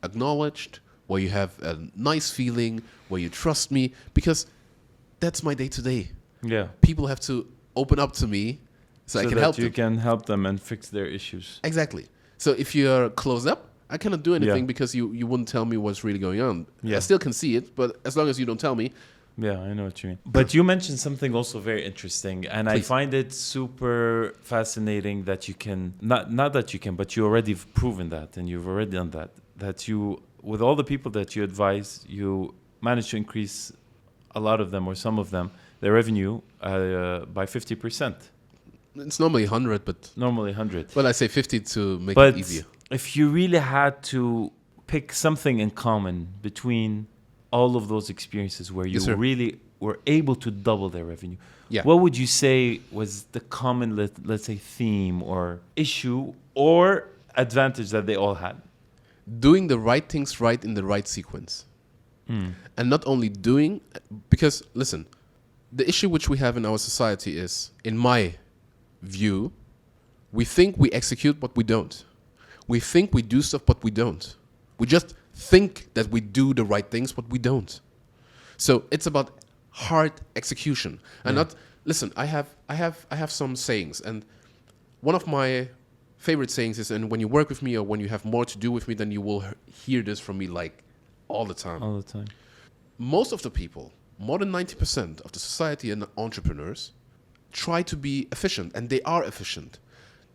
acknowledged, where you have a nice feeling, where you trust me, because that's my day to day. Yeah. People have to open up to me so I can help them. You can help them and fix their issues. Exactly. So if you're closed up, I cannot do anything because you wouldn't tell me what's really going on. Yeah. I still can see it, but as long as you don't tell me. Yeah, I know what you mean. But you mentioned something also very interesting, and Please. I find it super fascinating that you can, not that you can, but you already have proven that, and you've already done that you, with all the people that you advise, you manage to increase a lot of them or some of them, their revenue by 50%. It's normally 100, but... Normally 100. Well, I say 50 to make it easier. If you really had to pick something in common between all of those experiences where you really were able to double their revenue, what would you say was the common, let's say, theme or issue or advantage that they all had? Doing the right things right in the right sequence. And not only doing... Because, listen, the issue which we have in our society is, in my view, we think we execute, but we don't. We think we do stuff, but we don't. We just think that we do the right things, but we don't. So it's about hard execution. And not... Listen, I have some sayings, and one of my favorite sayings is, and when you work with me or when you have more to do with me, then you will hear this from me like all the time. All the time. Most of the people, more than 90% of the society and entrepreneurs, try to be efficient, and they are efficient.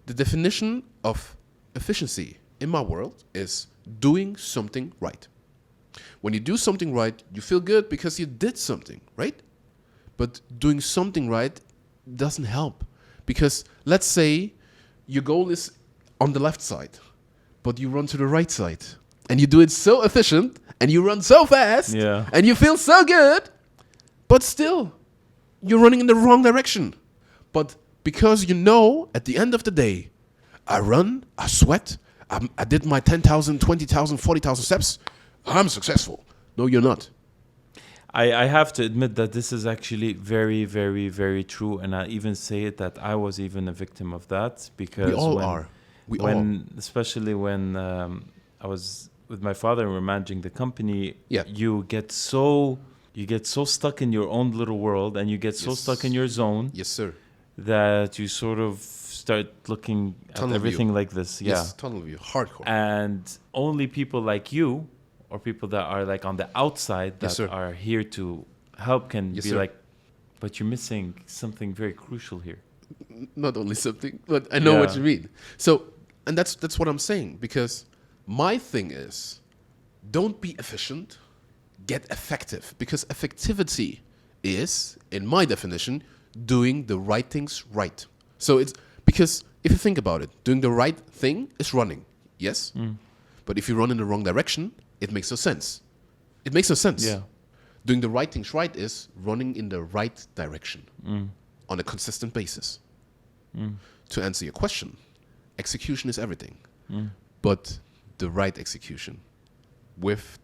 The definition of efficiency in my world is doing something right. When you do something right, you feel good because you did something, right? But doing something right doesn't help. Because let's say your goal is on the left side, but you run to the right side. And you do it so efficient, and you run so fast, and you feel so good, but still, you're running in the wrong direction. But because you know, at the end of the day, I run, I sweat, I did my 10,000, 20,000, 40,000 steps, I'm successful. No, you're not. I have to admit that this is actually very, very, very true. And I even say it that I was even a victim of that. Because we all are. Especially when I was with my father and we're managing the company, you get so stuck in your own little world and you get so stuck in your zone. Yes, sir. That you sort of start looking at everything like this. Yes, tunnel view, hardcore. And only people like you or people that are like on the outside that are here to help can be like, but you're missing something very crucial here. Not only something, but I know what you mean. So, and that's what I'm saying, because my thing is, don't be efficient, get effective, because effectivity is, in my definition, doing the right things right. So it's because if you think about it, doing the right thing is running, yes? But if you run in the wrong direction, it makes no sense. It makes no sense. Yeah. Doing the right things right is running in the right direction on a consistent basis. To answer your question, execution is everything. But the right execution with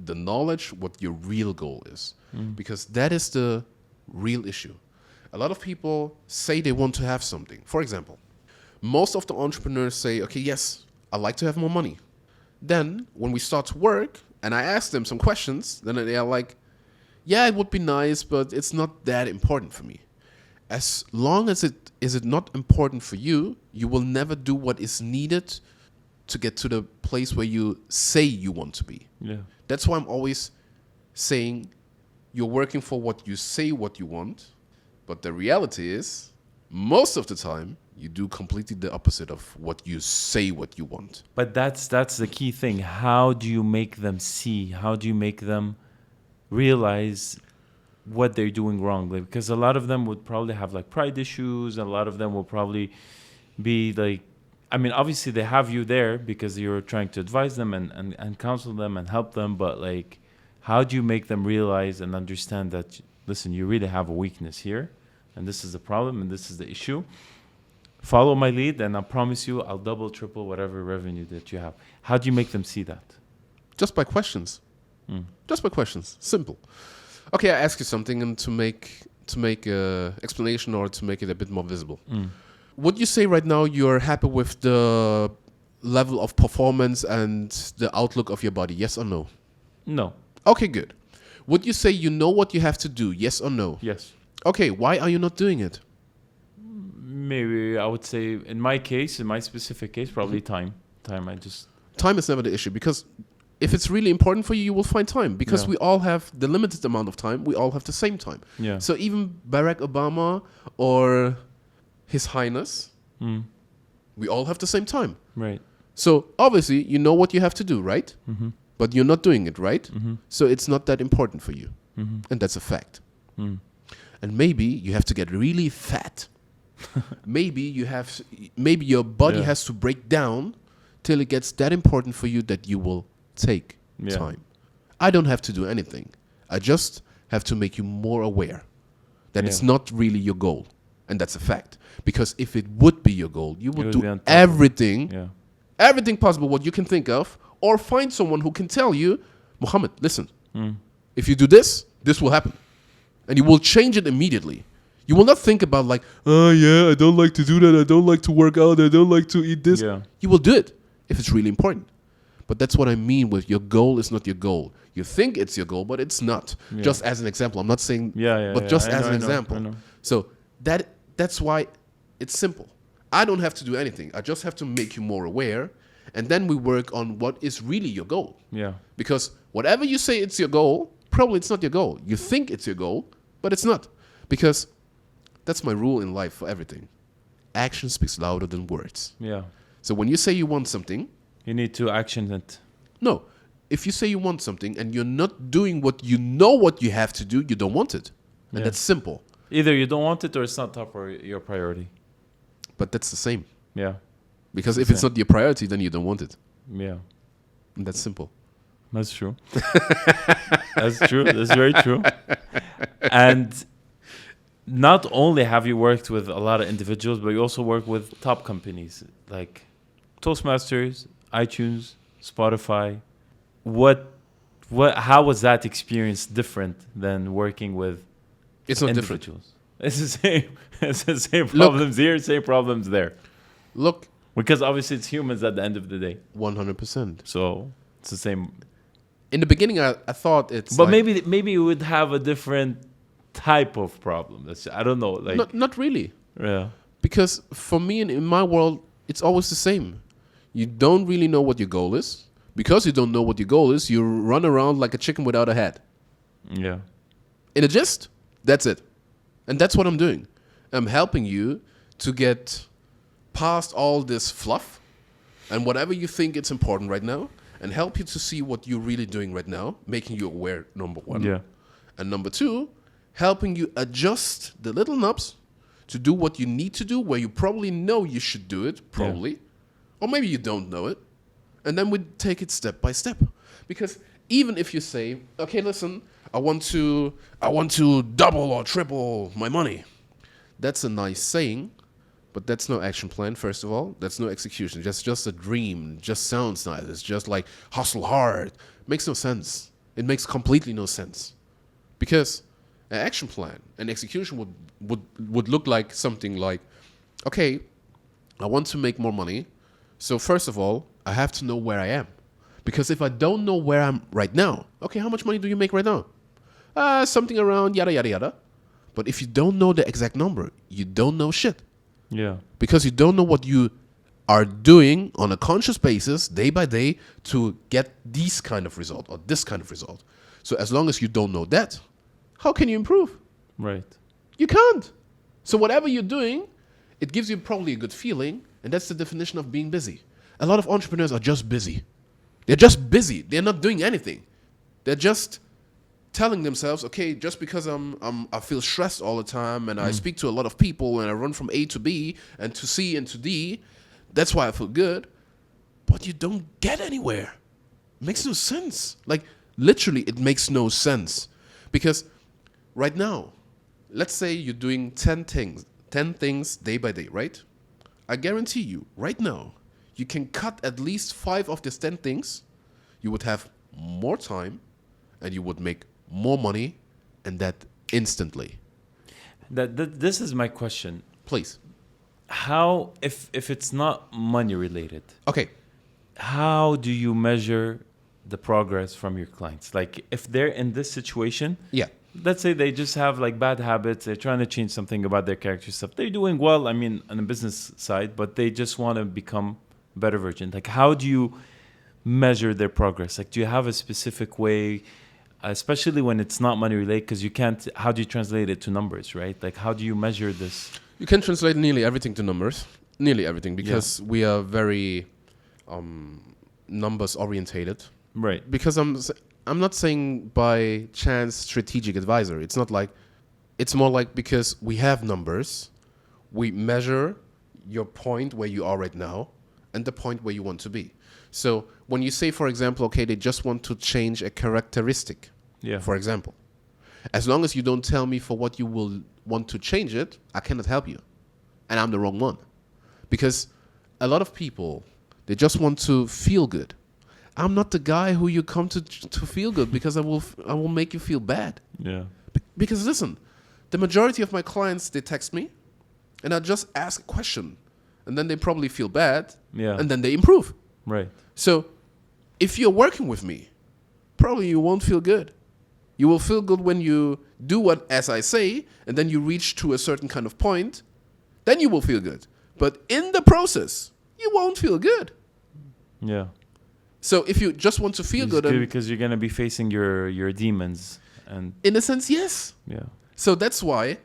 the knowledge what your real goal is. Because that is the real issue. A lot of people say they want to have something. For example, most of the entrepreneurs say, okay, yes, I'd like to have more money. Then when we start to work and I ask them some questions, then they are like, yeah, it would be nice, but it's not that important for me. As long as it is not important for you, you will never do what is needed to get to the place where you say you want to be. Yeah. That's why I'm always saying you're working for what you say what you want, but the reality is most of the time you do completely the opposite of what you say what you want. But that's the key thing. How do you make them see? How do you make them realize what they're doing wrong? Like, because a lot of them would probably have like pride issues. A lot of them will probably be like, I mean, obviously they have you there because you're trying to advise them and counsel them and help them. But like, how do you make them realize and understand that, listen, you really have a weakness here and this is the problem and this is the issue. Follow my lead and I promise you I'll double, triple whatever revenue that you have. How do you make them see that? Just by questions. Just by questions. Simple. Okay, I ask you something, and to make explanation or to make it a bit more visible. Would you say right now you're happy with the level of performance and the outlook of your body? Yes or no? No. Okay, good. Would you say you know what you have to do? Yes or no? Yes. Okay, why are you not doing it? Maybe I would say in my case, in my specific case, probably time. Time is never the issue, because if it's really important for you, you will find time, because we all have the limited amount of time. We all have the same time. Yeah. So even Barack Obama or His Highness, we all have the same time. Right. So obviously you know what you have to do, right? Mm-hmm. But you're not doing it, right? Mm-hmm. So it's not that important for you. Mm-hmm. And that's a fact. Mm. And maybe you have to get really fat. maybe your body has to break down till it gets that important for you that you will take time. I don't have to do anything. I just have to make you more aware that it's not really your goal. And that's a fact. Because if it would be your goal, you would do everything, everything possible what you can think of, or find someone who can tell you, Muhammad, listen, if you do this, this will happen. And you will change it immediately. You will not think about like, oh yeah, I don't like to do that. I don't like to work out. I don't like to eat this. Yeah. You will do it if it's really important. But that's what I mean with your goal is not your goal. You think it's your goal, but it's not. Yeah. Just as an example. I'm not saying, but just as an example. I know. So that's why it's simple. I don't have to do anything. I just have to make you more aware. And then we work on what is really your goal. Yeah. Because whatever you say it's your goal, probably it's not your goal. You think it's your goal, but it's not. Because that's my rule in life for everything. Action speaks louder than words. Yeah. So when you say you want something, you need to action it. No. If you say you want something and you're not doing what you know what you have to do, you don't want it. And that's simple. Either you don't want it or it's not top for your priority. But that's the same. Yeah. Because if it's not your priority, then you don't want it. Yeah. And that's simple. That's true. That's true. That's very true. And not only have you worked with a lot of individuals, but you also work with top companies like Toastmasters, iTunes, Spotify. How was that experience different than working with individuals? It's the same. It's the same problems here, same problems there. Look. Because obviously it's humans at the end of the day. 100%. So it's the same. In the beginning, I thought it's. But like maybe you would have a different type of problem. I don't know. Like not really. Yeah. Because for me, in my world, it's always the same. You don't really know what your goal is. Because you don't know what your goal is, you run around like a chicken without a head. Yeah. In a gist, that's it. And that's what I'm doing. I'm helping you to get past all this fluff and whatever you think it's important right now, and help you to see what you're really doing right now, making you aware, number one. Yeah. And number two, helping you adjust the little knobs to do what you need to do, where you probably know you should do it, probably. Yeah. Or maybe you don't know it. And then we take it step by step. Because even if you say, okay, listen, I want to double or triple my money. That's a nice saying, but that's no action plan, first of all. That's no execution. That's just a dream. Just sounds nice. It's just like hustle hard. Makes no sense. It makes completely no sense. Because an action plan, an execution would look like something like, okay, I want to make more money. So first of all, I have to know where I am. Because if I don't know where I'm right now, okay, how much money do you make right now? Something around yada, yada, yada. But if you don't know the exact number, you don't know shit. Yeah. Because you don't know what you are doing on a conscious basis, day by day, to get this kind of result or this kind of result. So as long as you don't know that, how can you improve? Right. You can't. So whatever you're doing, it gives you probably a good feeling, and that's the definition of being busy. A lot of entrepreneurs are just busy. They're just busy. They're not doing anything. They're just telling themselves, okay, just because I feel stressed all the time and I speak to a lot of people and I run from A to B and to C and to D, that's why I feel good. But you don't get anywhere. It makes no sense. Like, literally, it makes no sense. Because right now, let's say you're doing 10 things day by day, right? I guarantee you, right now, you can cut at least 5 of these 10 things. You would have more time and you would make more money, and that instantly. This is my question. Please. how, if it's not money related, Okay. how do you measure the progress from your clients? Like if they're in this situation, Yeah. let's say they just have like bad habits, they're trying to change something about their character stuff. They're doing well, I mean, on the business side, but they just want to become a better version. Like how do you measure their progress? Like do you have a specific way, especially when it's not money related, because you can't, how do you translate it to numbers, right? Like how do you measure this? You can translate nearly everything to numbers. Nearly everything, because we are very numbers orientated. Right. Because I'm not saying by chance strategic advisor. It's not like, it's more like because we have numbers, we measure your point where you are right now and the point where you want to be. So when you say, for example, okay, they just want to change a characteristic, for example, as long as you don't tell me for what you will want to change it, I cannot help you. And I'm the wrong one. Because a lot of people, they just want to feel good. I'm not the guy who you come to feel good, because I will make you feel bad. Yeah. Because listen, the majority of my clients, they text me and I just ask a question and then they probably feel bad and then they improve. Right. So if you're working with me, probably you won't feel good. You will feel good when you do what, as I say, and then you reach to a certain kind of point, then you will feel good. But in the process, you won't feel good. Yeah. So if you just want to feel good, because you're gonna be facing your demons, and in a sense, yes. Yeah. So that's why,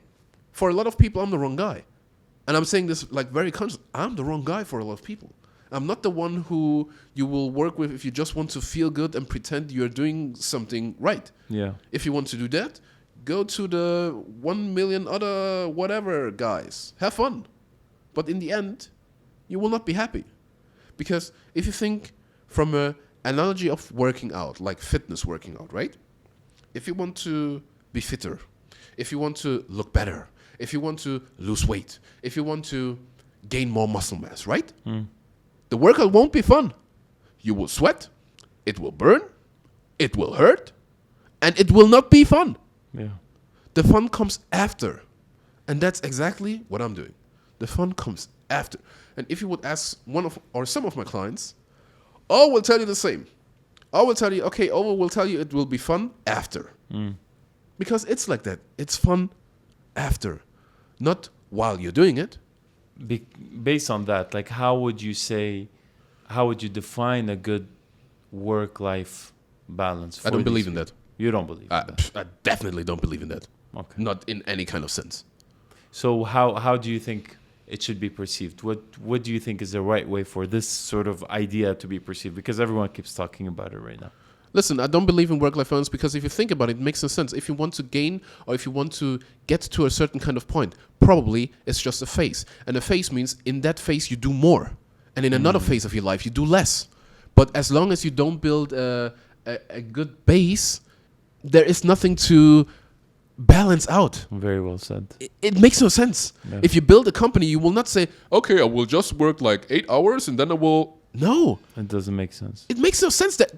for a lot of people, I'm the wrong guy, and I'm saying this like very conscious. I'm the wrong guy for a lot of people. I'm not the one who you will work with if you just want to feel good and pretend you're doing something right. Yeah. If you want to do that, go to the 1 million other whatever guys. Have fun, but in the end, you will not be happy, because if you think from an analogy of working out, like fitness working out, right? If you want to be fitter, if you want to look better, if you want to lose weight, if you want to gain more muscle mass, right? The workout won't be fun. You will sweat, it will burn, it will hurt, and it will not be fun. Yeah. The fun comes after. And that's exactly what I'm doing. The fun comes after. And if you would ask one of or some of my clients, all will tell you the same. All will tell you, okay, all will tell you it will be fun after. Because it's like that. It's fun after, not while you're doing it. Based on that, like how would you define a good work-life balance? I don't believe in that. You don't believe in that? I definitely don't believe in that. Okay. Not in any kind of sense. So how do you think it should be perceived? What do you think is the right way for this sort of idea to be perceived? Because everyone keeps talking about it right now. Listen, I don't believe in work-life balance, because if you think about it, it makes no sense. If you want to gain or if you want to get to a certain kind of point, probably it's just a phase. And a phase means in that phase you do more. And in another phase of your life you do less. But as long as you don't build a good base, there is nothing to balance out. Very well said. It makes no sense. Yeah. If you build a company, you will not say, okay, I will just work like 8 hours and then I will... No. It doesn't make sense. It makes no sense that...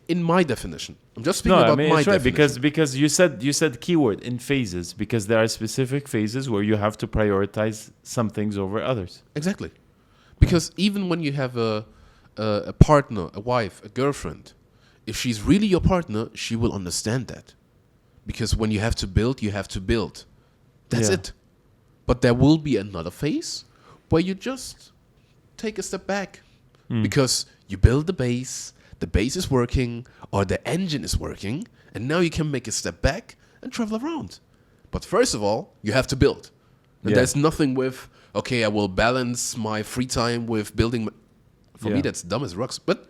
In my definition, I'm just speaking about my definition. Right, because you said keyword in phases, because there are specific phases where you have to prioritize some things over others. Exactly, because even when you have a partner, a wife, a girlfriend, if she's really your partner, she will understand that, because when you have to build, you have to build. That's it. But there will be another phase where you just take a step back, because you build the base. The base is working, or the engine is working, and now you can make a step back and travel around. But first of all, you have to build. And there's nothing with, okay, I will balance my free time with building. For me, that's dumb as rocks. But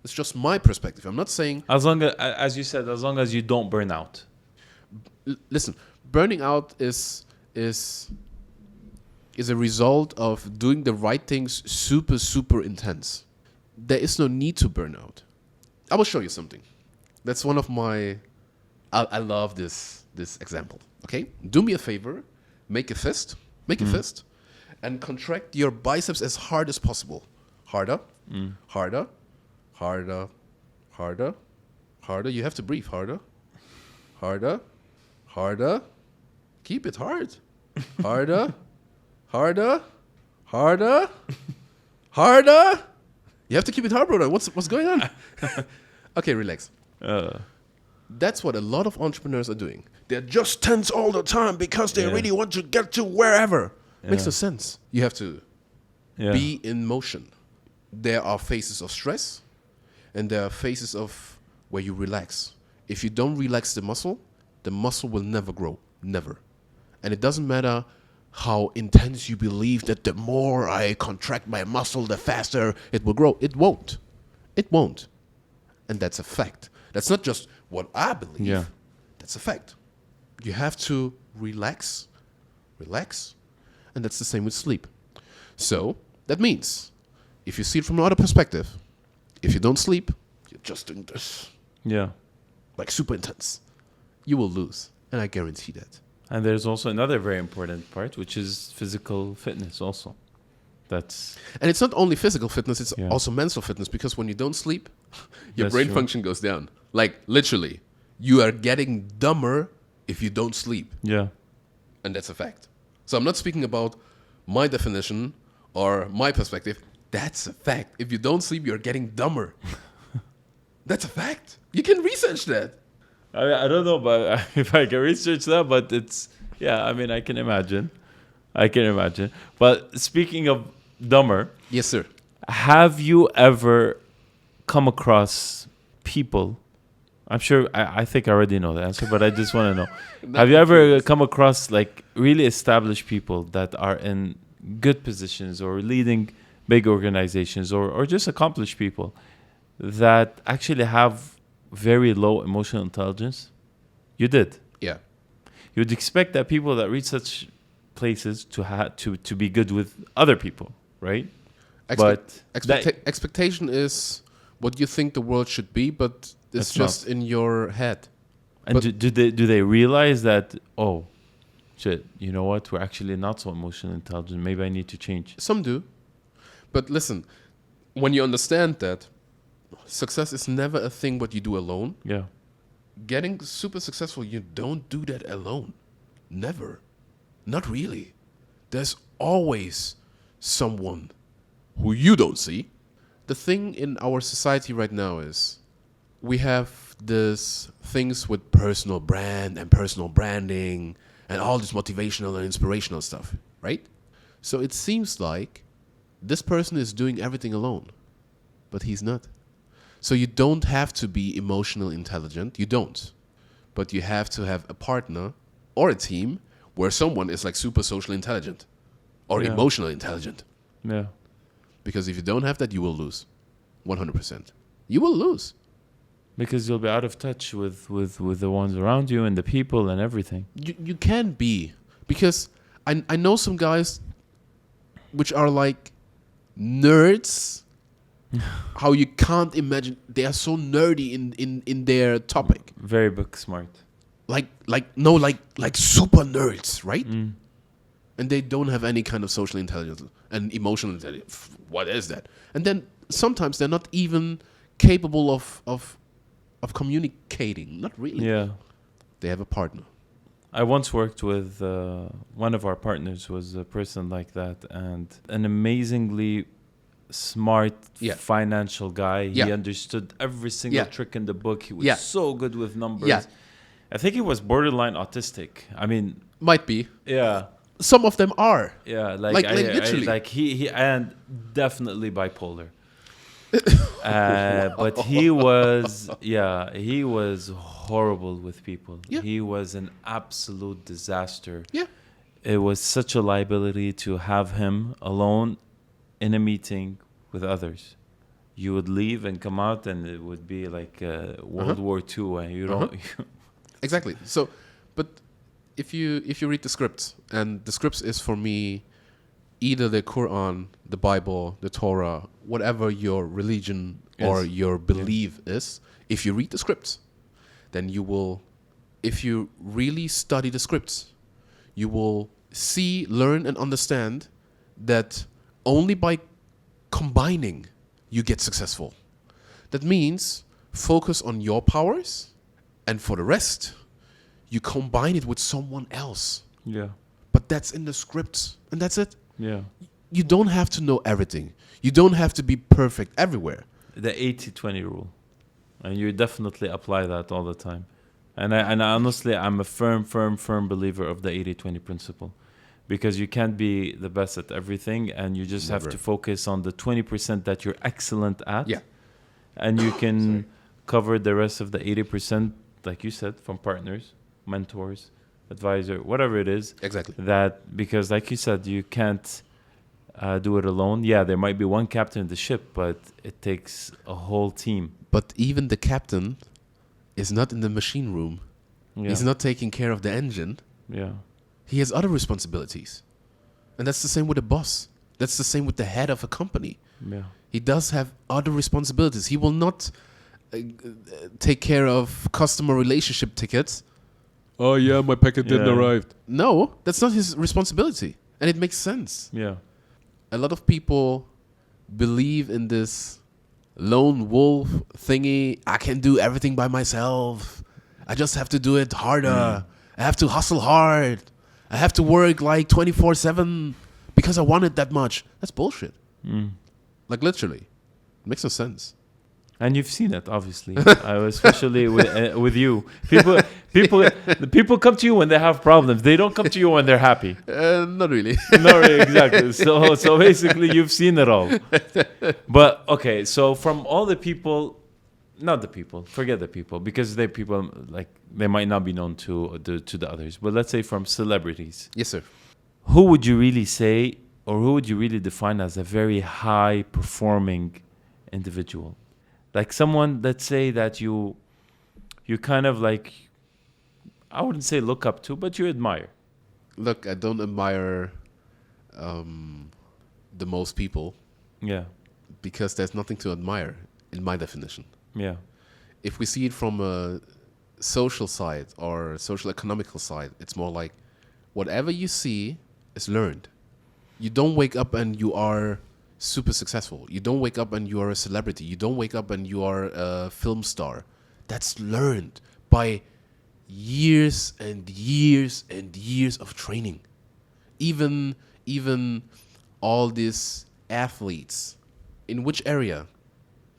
it's just my perspective. I'm not saying... As long as you said, as long as you don't burn out. Listen, burning out is a result of doing the right things super, super intense. There is no need to burn out. I will show you something. That's one of my... I love this example. Okay? Do me a favor. Make a fist. Make a fist. And contract your biceps as hard as possible. Harder. Harder. Harder. Harder. Harder. You have to breathe. Harder. Harder. Harder. Keep it hard. Harder. Harder. Harder. Harder. You have to keep it hard, brother. What's going on? Okay, relax. That's what a lot of entrepreneurs are doing. They're just tense all the time because they really want to get to wherever. Makes no sense. You have to be in motion. There are phases of stress, and there are phases of where you relax. If you don't relax the muscle will never grow. Never. And it doesn't matter how intense you believe that the more I contract my muscle, the faster it will grow. It won't. It won't. And that's a fact. That's not just what I believe. Yeah. That's a fact. You have to relax, and that's the same with sleep. So that means if you see it from another perspective, if you don't sleep, you're just doing this. Yeah. Like super intense. You will lose, and I guarantee that. And there's also another very important part, which is physical fitness also. And it's not only physical fitness, it's also mental fitness, because when you don't sleep, your brain function goes down. Like literally, you are getting dumber if you don't sleep. Yeah. And that's a fact. So I'm not speaking about my definition or my perspective. That's a fact. If you don't sleep, you're getting dumber. That's a fact. You can research that. I don't know if I can research that, but I can imagine. But speaking of dumber. Yes, sir. Have you ever come across people? I'm sure, I think I already know the answer, but I just want to know. Have you ever come across like really established people that are in good positions or leading big organizations or just accomplished people that actually have very low emotional intelligence? You did. Yeah. You'd expect that people that reach such places to be good with other people, right? Expectation is what you think the world should be, but it's just in your head. And do they realize that, oh, shit, you know what? We're actually not so emotionally intelligent. Maybe I need to change. Some do. But listen, when you understand that success is never a thing what you do alone. Yeah. Getting super successful, you don't do that alone. Never. Not really. There's always someone who you don't see. The thing in our society right now is we have this things with personal brand and personal branding and all this motivational and inspirational stuff, right? So it seems like this person is doing everything alone, but he's not. So you don't have to be emotionally intelligent. You don't. But you have to have a partner or a team where someone is like super socially intelligent or emotionally intelligent. Yeah. Because if you don't have that, you will lose. 100%. You will lose. Because you'll be out of touch with the ones around you and the people and everything. You can be. Because I know some guys which are like nerds. How you can't imagine. They are so nerdy in their topic. Very book smart. Like super nerds, right? Mm. And they don't have any kind of social intelligence and emotional intelligence. What is that? And then sometimes they're not even capable of communicating. Not really. Yeah. They have a partner. I once worked with one of our partners was a person like that, and an amazingly smart financial guy. He understood every single trick in the book. He was so good with numbers. Yeah. I think he was borderline autistic. I mean, might be. Yeah. Some of them are. Yeah, literally. He and definitely bipolar. But he was horrible with people. Yeah. He was an absolute disaster. Yeah. It was such a liability to have him alone in a meeting with others. You would leave and come out and it would be like World War II, and you don't exactly. So, but if you read the scripts, and the scripts is for me either the Quran, the Bible, the Torah, whatever your religion or your belief is, if you read the scripts, then you will, if you really study the scripts, you will see, learn, and understand that only by combining you get successful. That means focus on your powers, and for the rest, you combine it with someone else. Yeah. But that's in the scripts, and that's it. Yeah. you don't have to know everything. You don't have to be perfect everywhere. The 80-20 rule. And you definitely apply that all the time. And I honestly, I'm a firm believer of the 80-20 principle. Because you can't be the best at everything, and you just have to focus on the 20% that you're excellent at. Yeah. And you can cover the rest of the 80%, like you said, from partners, mentors, advisor, whatever it is. Exactly. That, because like you said, you can't do it alone. Yeah, there might be one captain of the ship, but it takes a whole team. But even the captain is not in the machine room. Yeah. He's not taking care of the engine. Yeah. He has other responsibilities. And that's the same with a boss. That's the same with the head of a company. Yeah. He does have other responsibilities. He will not take care of customer relationship tickets. Oh, yeah, my packet didn't arrive. No, that's not his responsibility. And it makes sense. Yeah. A lot of people believe in this lone wolf thingy. I can do everything by myself. I just have to do it harder. I have to hustle hard. I have to work like 24/7 because I want it that much. That's bullshit. Like literally. It makes no sense. And you've seen it, obviously, especially with you. People come to you when they have problems. They don't come to you when they're happy. Not really. Not really, exactly. So basically, you've seen it all. But okay, so from all the people, not the people, forget the people, because they people like they might not be known to the others. But let's say from celebrities. Yes, sir. Who would you really say, or who would you really define as a very high performing individual? Like someone, let's say that you kind of like, I wouldn't say look up to, but you admire. Look, I don't admire the most people. Yeah. Because there's nothing to admire in my definition. Yeah. If we see it from a social side or social economical side, it's more like whatever you see is learned. You don't wake up and you are super successful. You don't wake up and you are a celebrity. You don't wake up and you are a film star. That's learned by years and years and years of training. Even all these athletes, in which area?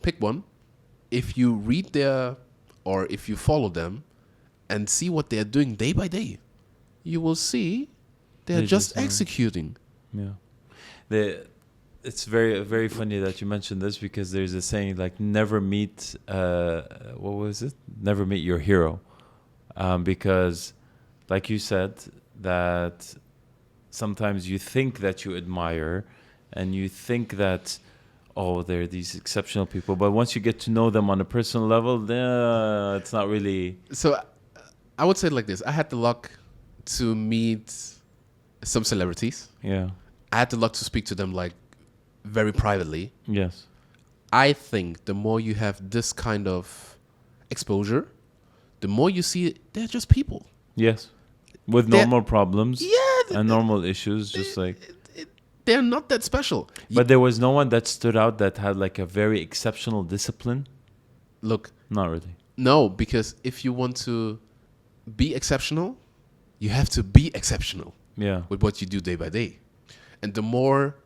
Pick one. If you read their, or if you follow them and see what they're doing day by day, you will see they're just executing. Yeah. It's very, very funny that you mentioned this, because there's a saying like never meet, what was it? Never meet your hero. Because like you said, that sometimes you think that you admire and you think that, oh, they're these exceptional people. But once you get to know them on a personal level, it's not really. So I would say it like this. I had the luck to meet some celebrities. Yeah. I had the luck to speak to them like very privately. Yes. I think the more you have this kind of exposure, the more you see they're just people. Yes. With normal problems. Yeah. And normal issues, just like. They're not that special. But there was no one that stood out that had like a very exceptional discipline? Look. Not really. No, because if you want to be exceptional, you have to be exceptional. Yeah. With what you do day by day. And the more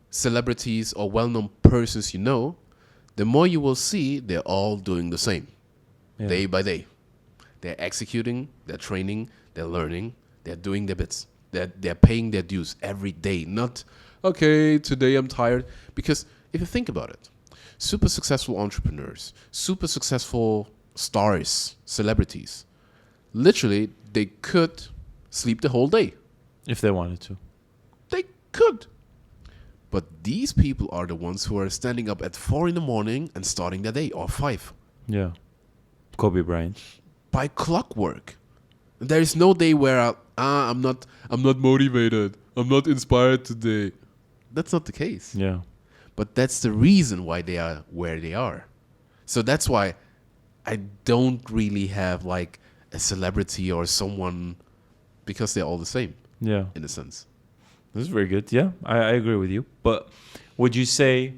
celebrities or well-known persons you know, the more you will see they're all doing the same. Yeah. Day by day. They're executing, they're training, they're learning, they're doing their bits. They're paying their dues every day. Not, okay, today I'm tired. Because if you think about it, super successful entrepreneurs, super successful stars, celebrities, literally, they could sleep the whole day. If they wanted to. They could. But these people are the ones who are standing up at 4 a.m. and starting their day, or 5. Yeah. Kobe Bryant. By clockwork. There is no day where I'm not motivated. I'm not inspired today. That's not the case. Yeah. But that's the reason why they are where they are. So that's why I don't really have like a celebrity or someone, because they're all the same. Yeah. In a sense. This is very good. Yeah, I agree with you. But would you say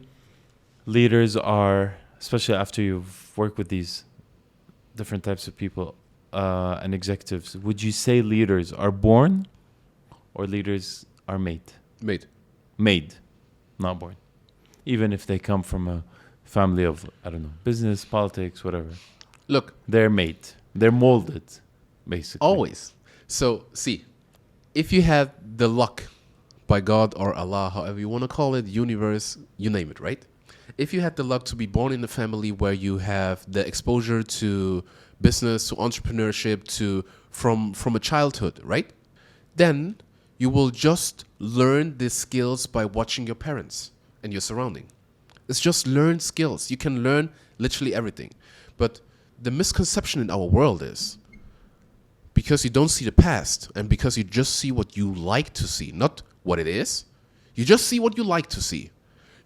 leaders are, especially after you've worked with these different types of people and executives, would you say leaders are born or leaders are made? Made. Made. Not born. Even if they come from a family of, I don't know, business, politics, whatever. Look. They're made. They're molded, basically. Always. So, see, if you had the luck by God or Allah, however you want to call it, universe, you name it, right? If you had the luck to be born in a family where you have the exposure to business, to entrepreneurship, to from a childhood, right? Then you will just learn these skills by watching your parents and your surrounding. It's just learned skills. You can learn literally everything. But the misconception in our world is because you don't see the past and because you just see what you like to see, not what it is, you just see what you like to see.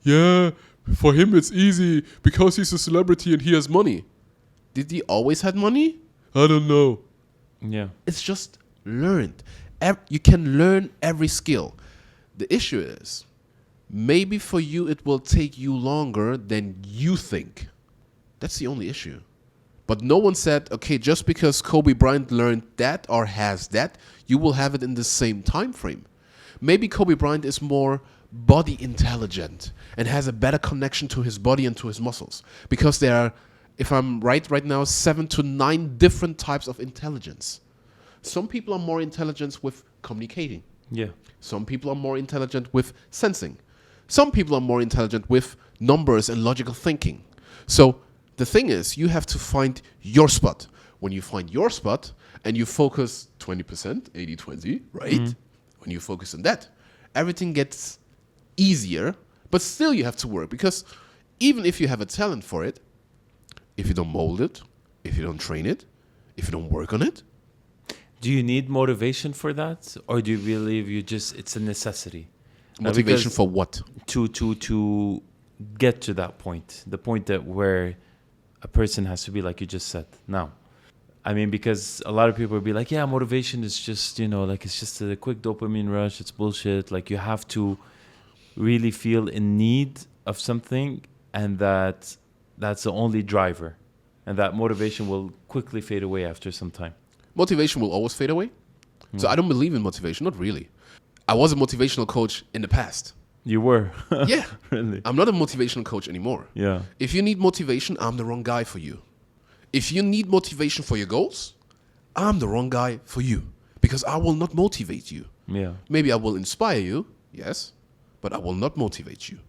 Yeah, for him it's easy because he's a celebrity and he has money. Did he always have money? I don't know. Yeah. It's just learned. You can learn every skill. The issue is, maybe for you it will take you longer than you think. That's the only issue. But no one said, okay, just because Kobe Bryant learned that or has that, you will have it in the same time frame. Maybe Kobe Bryant is more body intelligent and has a better connection to his body and to his muscles. Because there are, if I'm right now, 7 to 9 different types of intelligence. Some people are more intelligent with communicating. Yeah. Some people are more intelligent with sensing. Some people are more intelligent with numbers and logical thinking. So the thing is, you have to find your spot. When you find your spot and you focus 20%, 80-20, right? Mm. When you focus on that, everything gets easier, but still you have to work. Because even if you have a talent for it, if you don't mold it, if you don't train it, if you don't work on it. Do you need motivation for that? Or do you believe it's a necessity? Motivation for what? To get to that point. The point that where a person has to be, like you just said. Now, I mean, because a lot of people will be like, yeah, motivation is just, like it's just a quick dopamine rush. It's bullshit. Like you have to really feel in need of something, and that's the only driver. And that motivation will quickly fade away after some time. Motivation will always fade away. So I don't believe in motivation. Not really. I was a motivational coach in the past. You were? Yeah. Really? I'm not a motivational coach anymore. Yeah. If you need motivation, I'm the wrong guy for you. If you need motivation for your goals, I'm the wrong guy for you. Because I will not motivate you. Yeah. Maybe I will inspire you, yes, but I will not motivate you.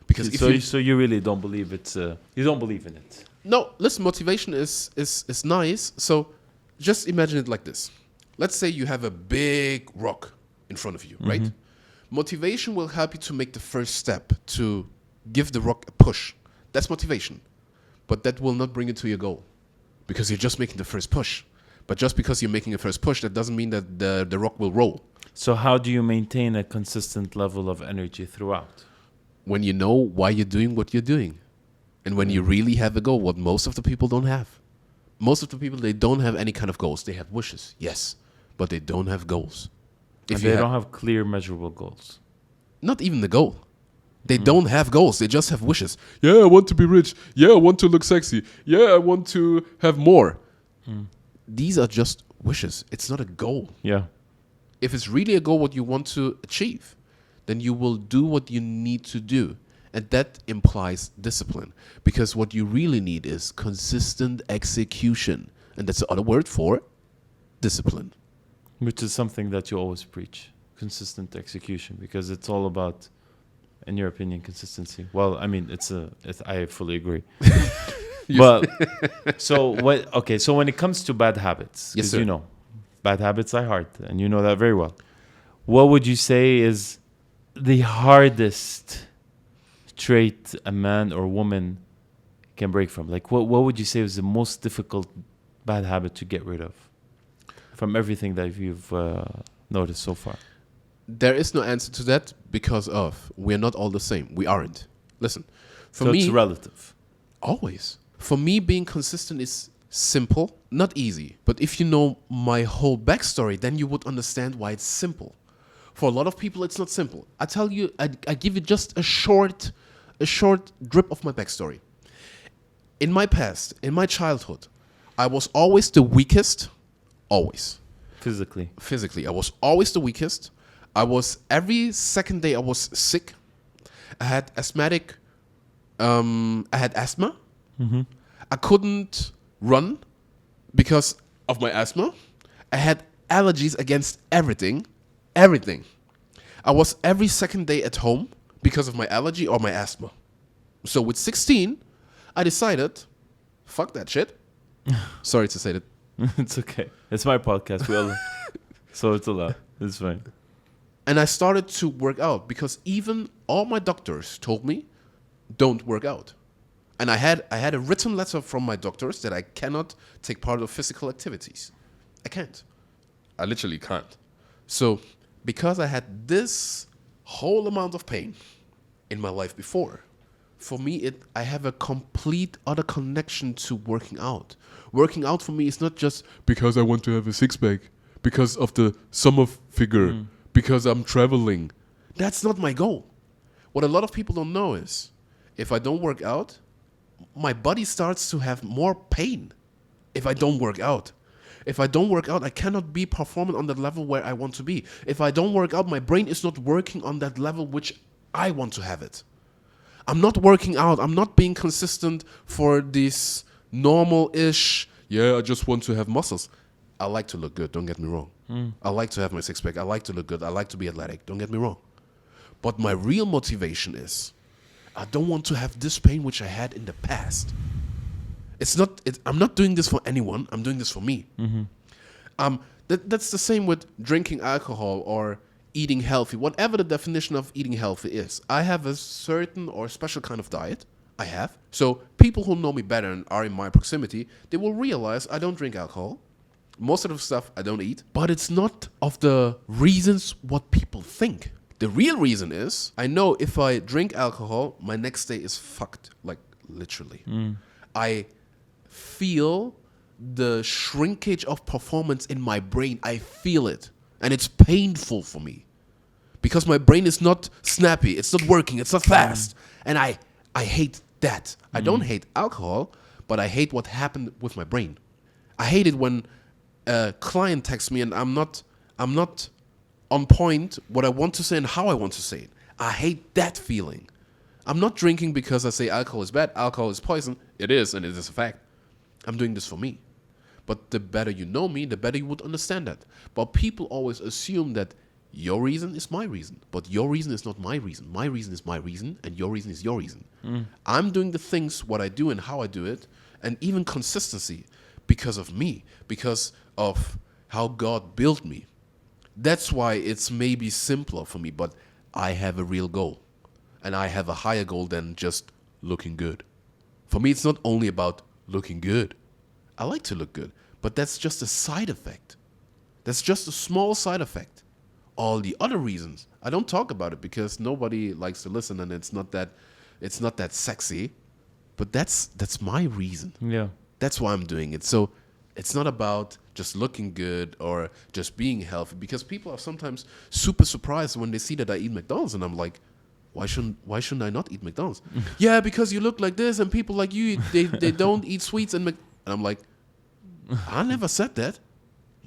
Because so you really don't believe you don't believe in it? No, listen, motivation is nice. So just imagine it like this. Let's say you have a big rock in front of you, right? Mm-hmm. Motivation will help you to make the first step, to give the rock a push. That's motivation. But that will not bring you to your goal because you're just making the first push. But just because you're making a first push, that doesn't mean that the rock will roll. So how do you maintain a consistent level of energy throughout? When you know why you're doing what you're doing. And when you really have a goal, what most of the people don't have. Most of the people, they don't have any kind of goals. They have wishes, yes, but they don't have goals. If they don't have clear, measurable goals. Not even the goal. They don't have goals. They just have wishes. Yeah, I want to be rich. Yeah, I want to look sexy. Yeah, I want to have more. These are just wishes. It's not a goal. Yeah. If it's really a goal, what you want to achieve, then you will do what you need to do. And that implies discipline. Because what you really need is consistent execution. And that's the other word for discipline. Which is something that you always preach. Consistent execution. Because it's all about, in your opinion, consistency. Well, I mean, I fully agree. But so when it comes to bad habits, because bad habits are hard, and you know that very well. What would you say is the hardest trait a man or woman can break from? Like, what would you say is the most difficult bad habit to get rid of from everything that you've noticed so far? There is no answer to that because we're not all the same. We aren't. Listen, for me, it's relative. Always. For me, being consistent is simple, not easy. But if you know my whole backstory, then you would understand why it's simple. For a lot of people, it's not simple. I tell you, I give you just a short drip of my backstory. In my past, in my childhood, I was always the weakest, always. Physically, I was always the weakest. Every second day I was sick. I had asthmatic. I had asthma. I couldn't run because of my asthma. I had allergies against everything. Everything. I was every second day at home because of my allergy or my asthma. So with 16, I decided, fuck that shit. Sorry to say that. It's okay. It's my podcast. We all, so it's allowed. It's fine. And I started to work out because even all my doctors told me, don't work out. And I had a written letter from my doctors that I cannot take part of physical activities. I can't. I literally can't. So because I had this whole amount of pain in my life before, for me, I have a complete other connection to working out. Working out for me is not just because I want to have a six-pack, because of the summer figure, because I'm traveling. That's not my goal. What a lot of people don't know is, if I don't work out, my body starts to have more pain if I don't work out. If I don't work out, I cannot be performing on the level where I want to be. If I don't work out, my brain is not working on that level which I want to have it. I'm not working out. I'm not being consistent for this normal-ish, I just want to have muscles. I like to look good, don't get me wrong. I like to have my six-pack. I like to look good. I like to be athletic, don't get me wrong. But my real motivation is, I don't want to have this pain which I had in the past. I'm not doing this for anyone. I'm doing this for me. That's the same with drinking alcohol or eating healthy. Whatever the definition of eating healthy is. I have a certain or special kind of diet. I have. So people who know me better and are in my proximity, they will realize I don't drink alcohol. Most of the stuff I don't eat. But it's not of the reasons what people think. The real reason is, I know if I drink alcohol, my next day is fucked. Like, literally. I feel the shrinkage of performance in my brain. I feel it. And it's painful for me. Because my brain is not snappy. It's not working. It's not fast. And I hate that. I don't hate alcohol, but I hate what happened with my brain. I hate it when a client texts me and I'm not on point what I want to say and how I want to say it. I hate that feeling. I'm not drinking because I say alcohol is bad. Alcohol is poison. It is, and it is a fact. I'm doing this for me. But the better you know me, the better you would understand that. But people always assume that your reason is my reason. But your reason is not my reason. My reason is my reason, and your reason is your reason. I'm doing the things, what I do and how I do it, and even consistency because of me, because of how God built me. That's why it's maybe simpler for me, but I have a real goal. And I have a higher goal than just looking good. For me, it's not only about looking good. I like to look good, but that's just a side effect. That's just a small side effect. All the other reasons, I don't talk about it because nobody likes to listen, and it's not that sexy. But that's my reason. Yeah. That's why I'm doing it. So it's not about just looking good or just being healthy, because people are sometimes super surprised when they see that I eat McDonald's, and I'm like, why shouldn't I not eat McDonald's? Yeah, because you look like this, and people like you, they don't eat sweets and I'm like, I never said that.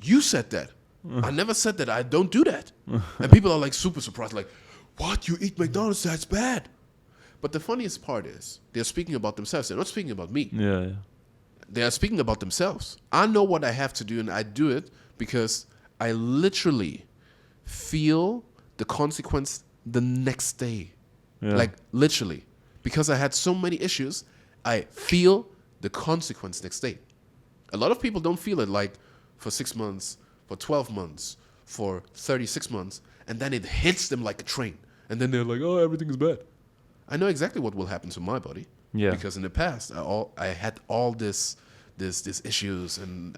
You said that. I never said that. I don't do that. And people are like super surprised, like, what? You eat McDonald's? That's bad. But the funniest part is they're speaking about themselves. They're not speaking about me. Yeah. They are speaking about themselves. I know what I have to do, and I do it because I literally feel the consequence the next day. Yeah. Like, literally. Because I had so many issues, I feel the consequence next day. A lot of people don't feel it, like, for 6 months, for 12 months, for 36 months, and then it hits them like a train. And then they're like, oh, everything is bad. I know exactly what will happen to my body. Yeah. Because in the past, I had all this issues and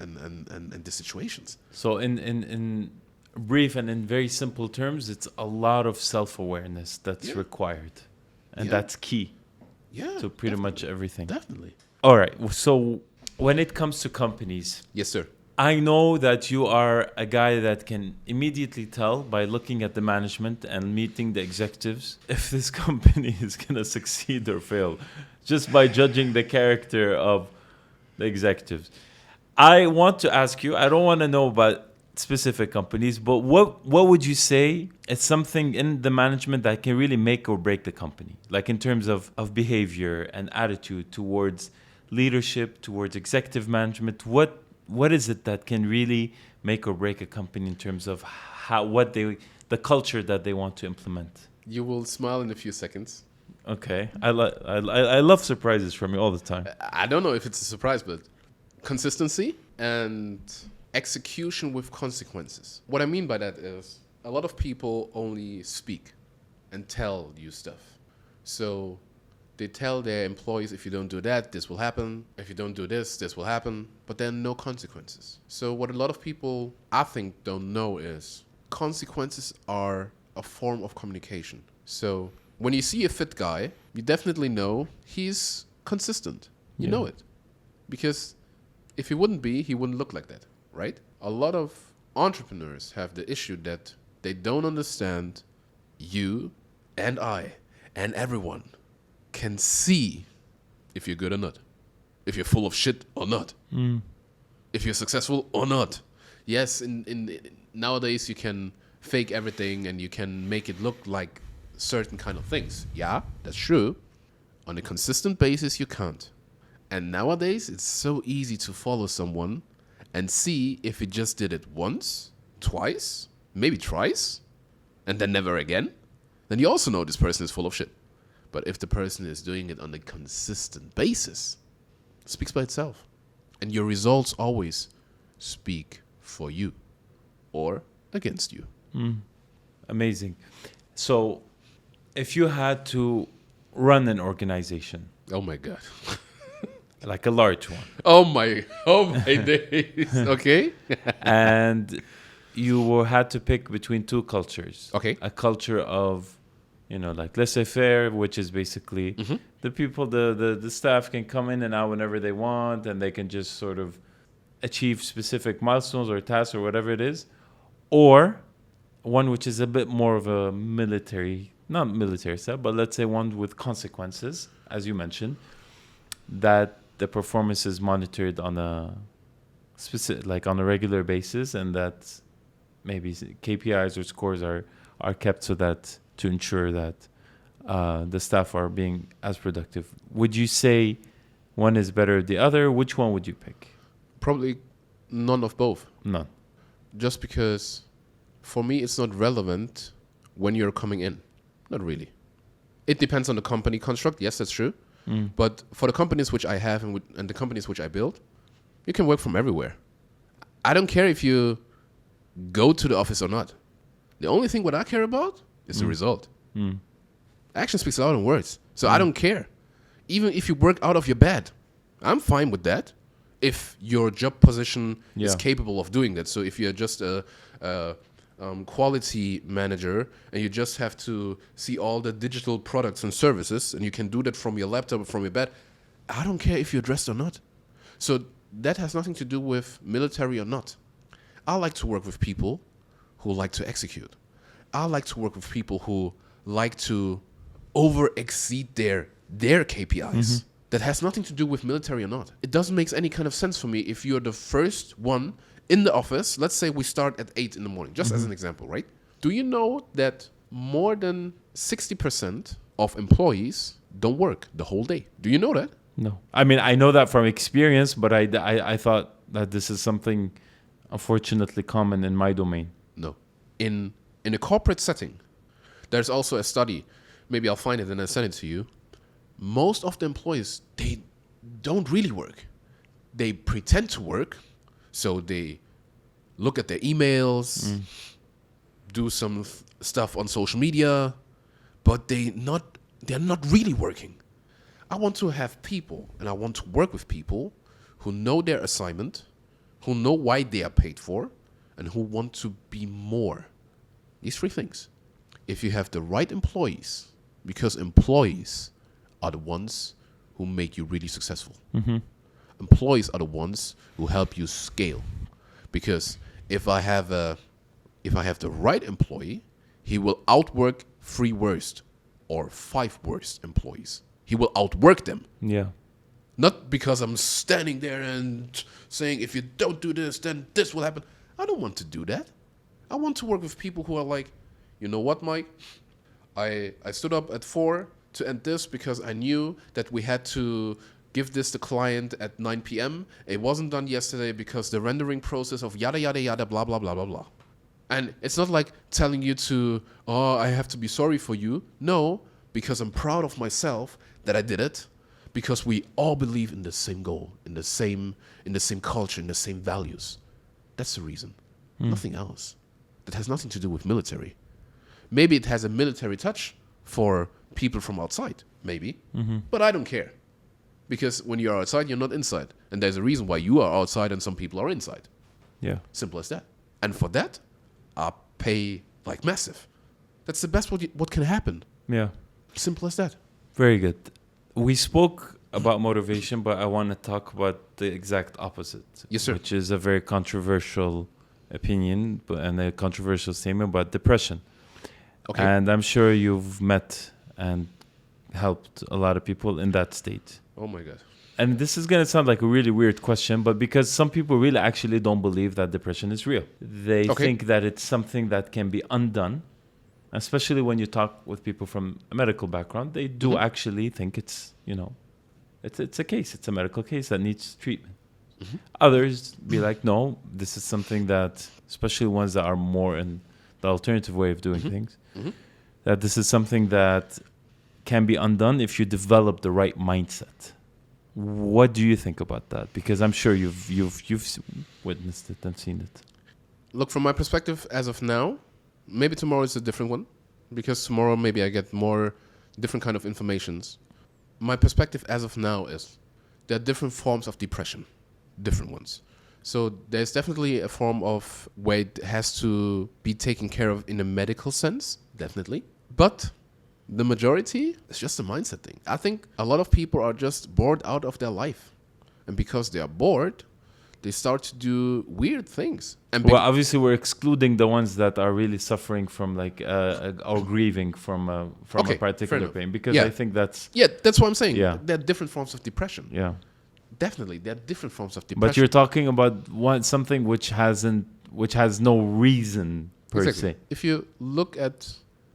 the situations. So in brief and in very simple terms, it's a lot of self-awareness that's required. And that's key to pretty much everything. Definitely. All right. So when it comes to companies. Yes, sir. I know that you are a guy that can immediately tell by looking at the management and meeting the executives if this company is going to succeed or fail, just by judging the character of the executives. I want to ask you, I don't want to know about specific companies, but what would you say is something in the management that can really make or break the company? Like in terms of behavior and attitude towards leadership, towards executive management, what is it that can really make or break a company in terms of the culture that they want to implement? You will smile in a few seconds. Okay. I love surprises from you all the time. I don't know if it's a surprise, but consistency and execution with consequences. What I mean by that is a lot of people only speak and tell you stuff. So they tell their employees, if you don't do that, this will happen. If you don't do this, this will happen. But there are no consequences. So what a lot of people, I think, don't know is consequences are a form of communication. So when you see a fit guy, you definitely know he's consistent. You know it. Because if he wouldn't be, he wouldn't look like that, right? A lot of entrepreneurs have the issue that they don't understand you and I and everyone can see if you're good or not, if you're full of shit or not, if you're successful or not. Yes, in nowadays you can fake everything and you can make it look like certain kind of things. Yeah, that's true. On a consistent basis, you can't. And nowadays, it's so easy to follow someone and see if he just did it once, twice, maybe thrice, and then never again. Then you also know this person is full of shit. But if the person is doing it on a consistent basis, it speaks by itself. And your results always speak for you or against you. Amazing. So if you had to run an organization, oh my God. like a large one. Oh my days. Okay. And you had to pick between two cultures. Okay. A culture of, like laissez-faire, which is basically the people, the staff can come in and out whenever they want, and they can just sort of achieve specific milestones or tasks or whatever it is. Or one which is a bit more of a not military style, but let's say one with consequences, as you mentioned, that the performance is monitored on a on a regular basis, and that maybe KPIs or scores are kept so that to ensure that the staff are being as productive. Would you say one is better than the other? Which one would you pick? Probably none of both. None. Just because for me it's not relevant when you're coming in. Not really. It depends on the company construct. Yes, that's true. But for the companies which I have and the companies which I build, you can work from everywhere. I don't care if you go to the office or not. The only thing what I care about is the result. Action speaks louder than words. So I don't care. Even if you work out of your bed, I'm fine with that. If your job position is capable of doing that. So if you're just a quality manager and you just have to see all the digital products and services and you can do that from your laptop or from your bed, I don't care if you're dressed or not. So that has nothing to do with military or not. I like to work with people who like to execute. I like to work with people who like to over-exceed their KPIs. That has nothing to do with military or not. It doesn't make any kind of sense for me if you're the first one in the office. Let's say we start at 8 in the morning, just as an example, right? Do you know that more than 60% of employees don't work the whole day? Do you know that? No. I mean, I know that from experience, but I thought that this is something unfortunately common in my domain. No. In a corporate setting, there's also a study. Maybe I'll find it and I'll send it to you. Most of the employees, they don't really work. They pretend to work. So they look at their emails, do some stuff on social media, but they're not really working. I want to have people, and I want to work with people who know their assignment, who know why they are paid for, and who want to be more. These three things. If you have the right employees, because employees are the ones who make you really successful. Employees are the ones who help you scale. Because if I have the right employee, he will outwork 3 worst or 5 worst employees. He will outwork them. Yeah. Not because I'm standing there and saying, if you don't do this, then this will happen. I don't want to do that. I want to work with people who are like, you know what, Mike? I stood up at 4 to end this because I knew that we had to give this to client at 9 p.m. It wasn't done yesterday because the rendering process of yada, yada, yada, blah, blah, blah, blah, blah. And it's not like telling you to, oh, I have to be sorry for you. No, because I'm proud of myself that I did it, because we all believe in the same goal, in the same culture, in the same values. That's the reason. Nothing else. That has nothing to do with military. Maybe it has a military touch for people from outside, maybe. But I don't care. Because when you're outside, you're not inside. And there's a reason why you are outside and some people are inside. Yeah. Simple as that. And for that, I pay like massive. That's the best what can happen. Yeah. Simple as that. Very good. We spoke about motivation, but I want to talk about the exact opposite. Yes, sir. Which is a very controversial opinion and a controversial statement about depression. Okay. And I'm sure you've met and helped a lot of people in that state. Oh my God. And this is going to sound like a really weird question, but because some people really actually don't believe that depression is real. They think that it's something that can be undone. Especially when you talk with people from a medical background, they do actually think it's, it's a case. It's a medical case that needs treatment. Others be like, no, this is something that, especially ones that are more in the alternative way of doing things, that this is something that can be undone if you develop the right mindset. What do you think about that? Because I'm sure you've witnessed it and seen it. Look, from my perspective, as of now, maybe tomorrow is a different one, because tomorrow maybe I get more different kind of informations. My perspective as of now is there are different forms of depression, different ones. So there's definitely a form of where it has to be taken care of in a medical sense, definitely. But the majority is just a mindset thing. I think a lot of people are just bored out of their life. And because they are bored, they start to do weird things. And well, obviously, we're excluding the ones that are really suffering from or grieving from a particular pain, because I think that's that's what I'm saying. Yeah. There are different forms of depression. Yeah, definitely, there are different forms of depression. but you're talking about something which has no reason per se. If you look at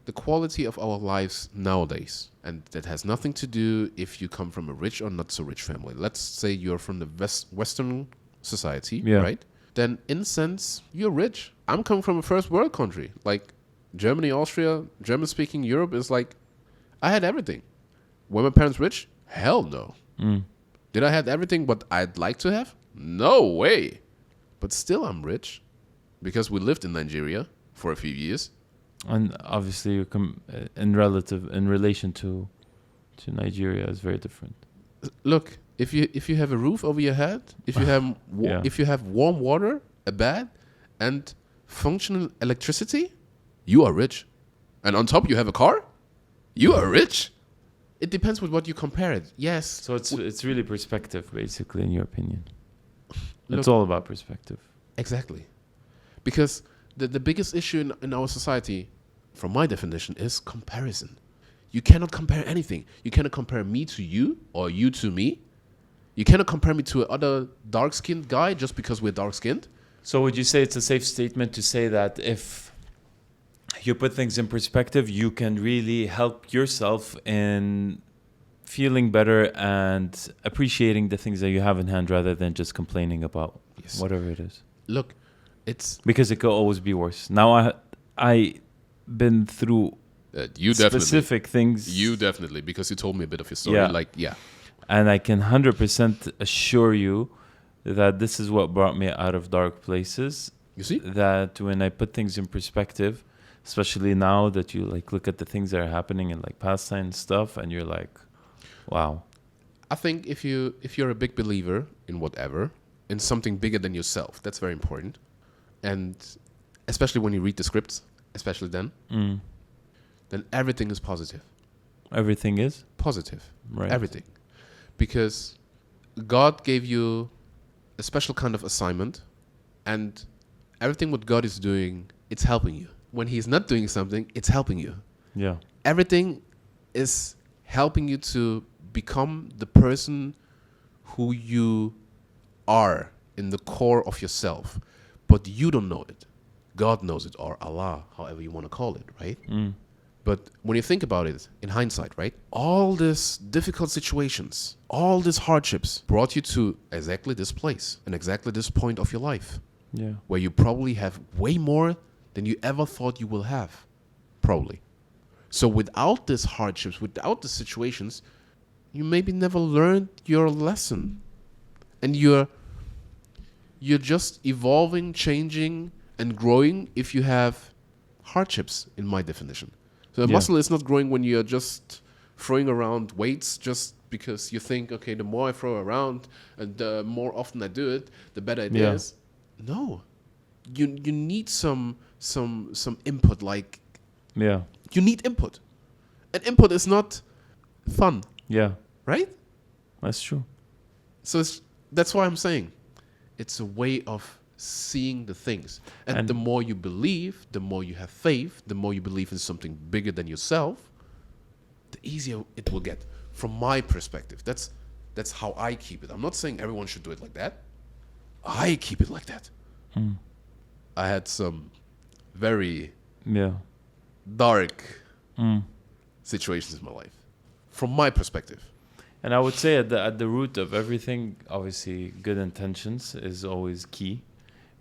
the quality of our lives nowadays, and that has nothing to do if you come from a rich or not so rich family. Let's say you're from the Western society, right? Then in a sense, you're rich. I'm coming from a first world country. Like Germany, Austria, German-speaking Europe is like, I had everything. Were my parents rich? Hell no. Did I have everything what I'd like to have? No way. But still I'm rich because we lived in Nigeria for a few years. And obviously, you in relation to Nigeria is very different. Look, if you have a roof over your head, if you have warm water, a bed, and functional electricity, you are rich. And on top you have a car, you are rich. It depends with what you compare it. Yes. So it's really perspective, basically, in your opinion. It's all about perspective. Exactly. Because the biggest issue in our society, from my definition, is comparison. You cannot compare anything. You cannot compare me to you or you to me. You cannot compare me to another dark-skinned guy just because we're dark-skinned. So would you say it's a safe statement to say that if you put things in perspective, you can really help yourself in feeling better and appreciating the things that you have in hand rather than just complaining about whatever it is? Look, it's... Because it could always be worse. Now I been through specific things. You definitely, because you told me a bit of your story. And I can 100% assure you that this is what brought me out of dark places. You see? That when I put things in perspective, especially now that you look at the things that are happening in Palestine and stuff, and you're like, wow. I think if you're a big believer in whatever, in something bigger than yourself, that's very important. And especially when you read the scripts, especially then everything is positive. Everything is? Positive. Right. Everything. Because God gave you a special kind of assignment, and everything what God is doing, it's helping you. When He's not doing something, it's helping you. Yeah. Everything is helping you to become the person who you are in the core of yourself. but you don't know it. God knows it, or Allah, however you want to call it, right? But when you think about it in hindsight, right? All these difficult situations, all these hardships brought you to exactly this place and exactly this point of your life. Yeah. Where you probably have way more than you ever thought you will have. Probably. So without these hardships, without the situations, you maybe never learned your lesson. And you're just evolving, changing, and growing if you have hardships, in my definition. So a muscle is not growing when you're just throwing around weights just because you think, okay, the more I throw around and the more often I do it, the better it is. No. You need some input, like you need input. And input is not fun. Yeah. Right? That's true. So that's why I'm saying it's a way of seeing the things. And the more you believe, the more you have faith, the more you believe in something bigger than yourself, the easier it will get. From my perspective, that's how I keep it. I'm not saying everyone should do it like that. I keep it like that. I had some very dark situations in my life, from my perspective. And I would say at the root of everything, obviously, good intentions is always key.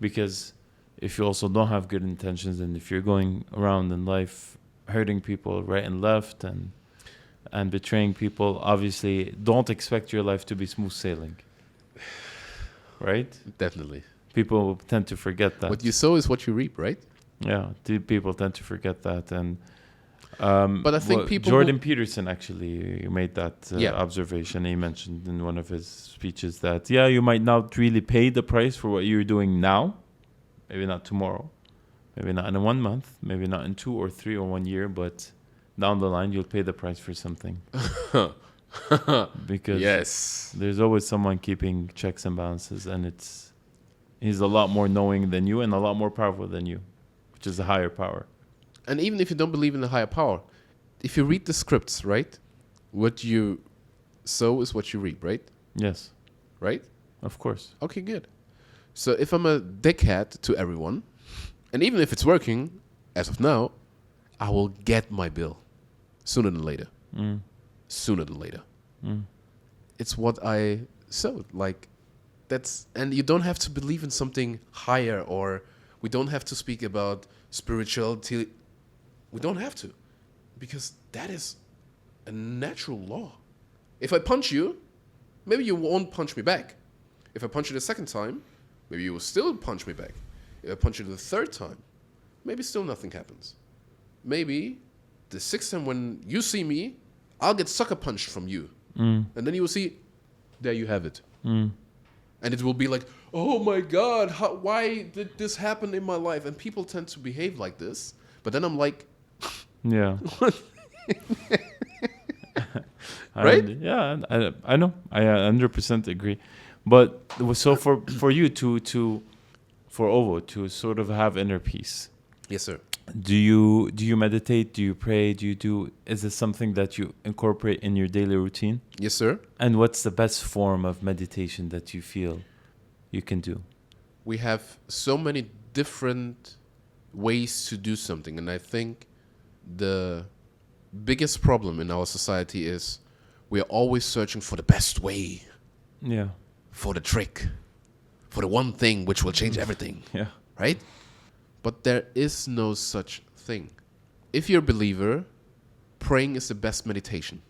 Because if you also don't have good intentions, and if you're going around in life hurting people right and left and betraying people, obviously, don't expect your life to be smooth sailing. Right? Definitely. People tend to forget that. What you sow is what you reap, right? Yeah, people tend to forget that. And but I think people Jordan Peterson actually made that observation. He mentioned in one of his speeches that you might not really pay the price for what you're doing now, maybe not tomorrow, maybe not in 1 month, maybe not in 2 or 3 or 1 year, but down the line you'll pay the price for something. Because there's always someone keeping checks and balances, and he's a lot more knowing than you and a lot more powerful than you, which is a higher power. And even if you don't believe in the higher power, if you read the scripts, right? What you sow is what you reap, right? Yes. Right? Of course. Okay, good. So if I'm a dickhead to everyone, and even if it's working, as of now, I will get my bill sooner than later. Sooner than later. It's what I sowed. Like, and you don't have to believe in something higher, or we don't have to speak about spirituality. We don't have to, because that is a natural law. If I punch you, maybe you won't punch me back. If I punch you the second time, maybe you will still punch me back. If I punch you the third time, maybe still nothing happens. Maybe the sixth time when you see me, I'll get sucker punched from you. And then you will see, there you have it. And it will be like, oh my God, why did this happen in my life? And people tend to behave like this. But then I'm like, right? I know. I 100% agree. But so for you for Ovo to sort of have inner peace. Yes, sir. Do you meditate? Do you pray? Is this something that you incorporate in your daily routine? Yes, sir. And what's the best form of meditation that you feel you can do? We have so many different ways to do something, and I think the biggest problem in our society is we are always searching for the best way. Yeah. For the trick. For the one thing which will change everything. Yeah. Right? But there is no such thing. If you're a believer, praying is the best meditation.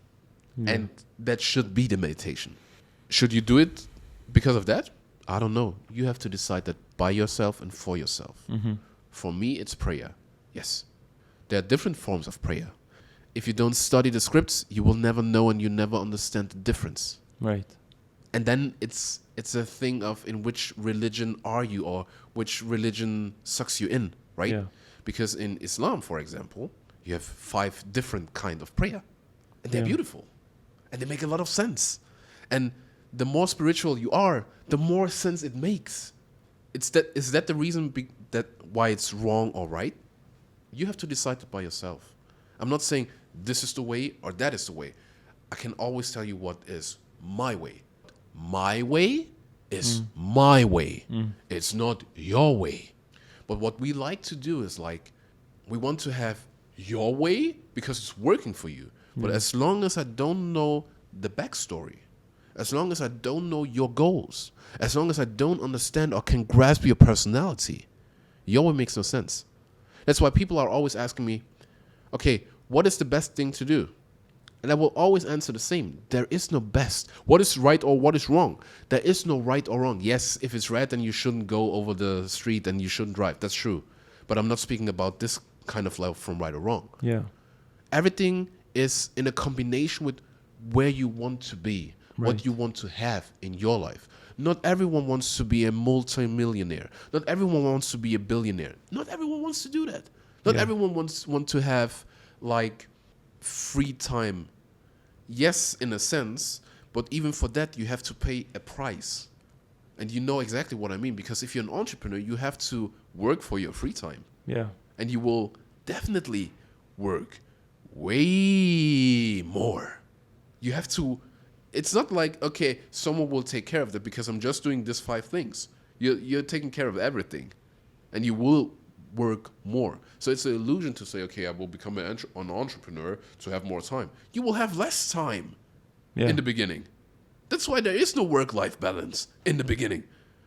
Yeah. And that should be the meditation. Should you do it because of that? I don't know. You have to decide that by yourself and for yourself. For me, it's prayer. Yes. There are different forms of prayer. If you don't study the scripts, you will never know and you never understand the difference. Right. And then it's a thing of in which religion are you, or which religion sucks you in, right? Yeah. Because in Islam, for example, you have 5 different kind of prayer. And they're beautiful. And they make a lot of sense. And the more spiritual you are, the more sense it makes. Is that the reason why it's wrong or right? You have to decide it by yourself. I'm not saying this is the way or that is the way. I can always tell you what is my way. My way It's my way. It's not your way. But what we like to do is like, we want to have your way because it's working for you. But as long as I don't know the backstory, as long as I don't know your goals, as long as I don't understand or can grasp your personality, your way makes no sense. That's why people are always asking me, okay, what is the best thing to do? And I will always answer the same. There is no best. What is right or what is wrong? There is no right or wrong. Yes, if it's red, then you shouldn't go over the street and you shouldn't drive. That's true. But I'm not speaking about this kind of level from right or wrong. Yeah. Everything is in a combination with where you want to be, what you want to have in your life. Not everyone wants to be a multi-millionaire. Not everyone wants to be a billionaire. Not everyone wants to do that. Not everyone want to have like free time. Yes, in a sense, but even for that, you have to pay a price. And you know exactly what I mean, because if you're an entrepreneur, you have to work for your free time. Yeah. And you will definitely work way more. You have to, it's not like, okay, someone will take care of that because I'm just doing these 5 things. You're taking care of everything. And you will work more. So it's an illusion to say, okay, I will become an entrepreneur to have more time. You will have less time in the beginning. That's why there is no work-life balance in the beginning.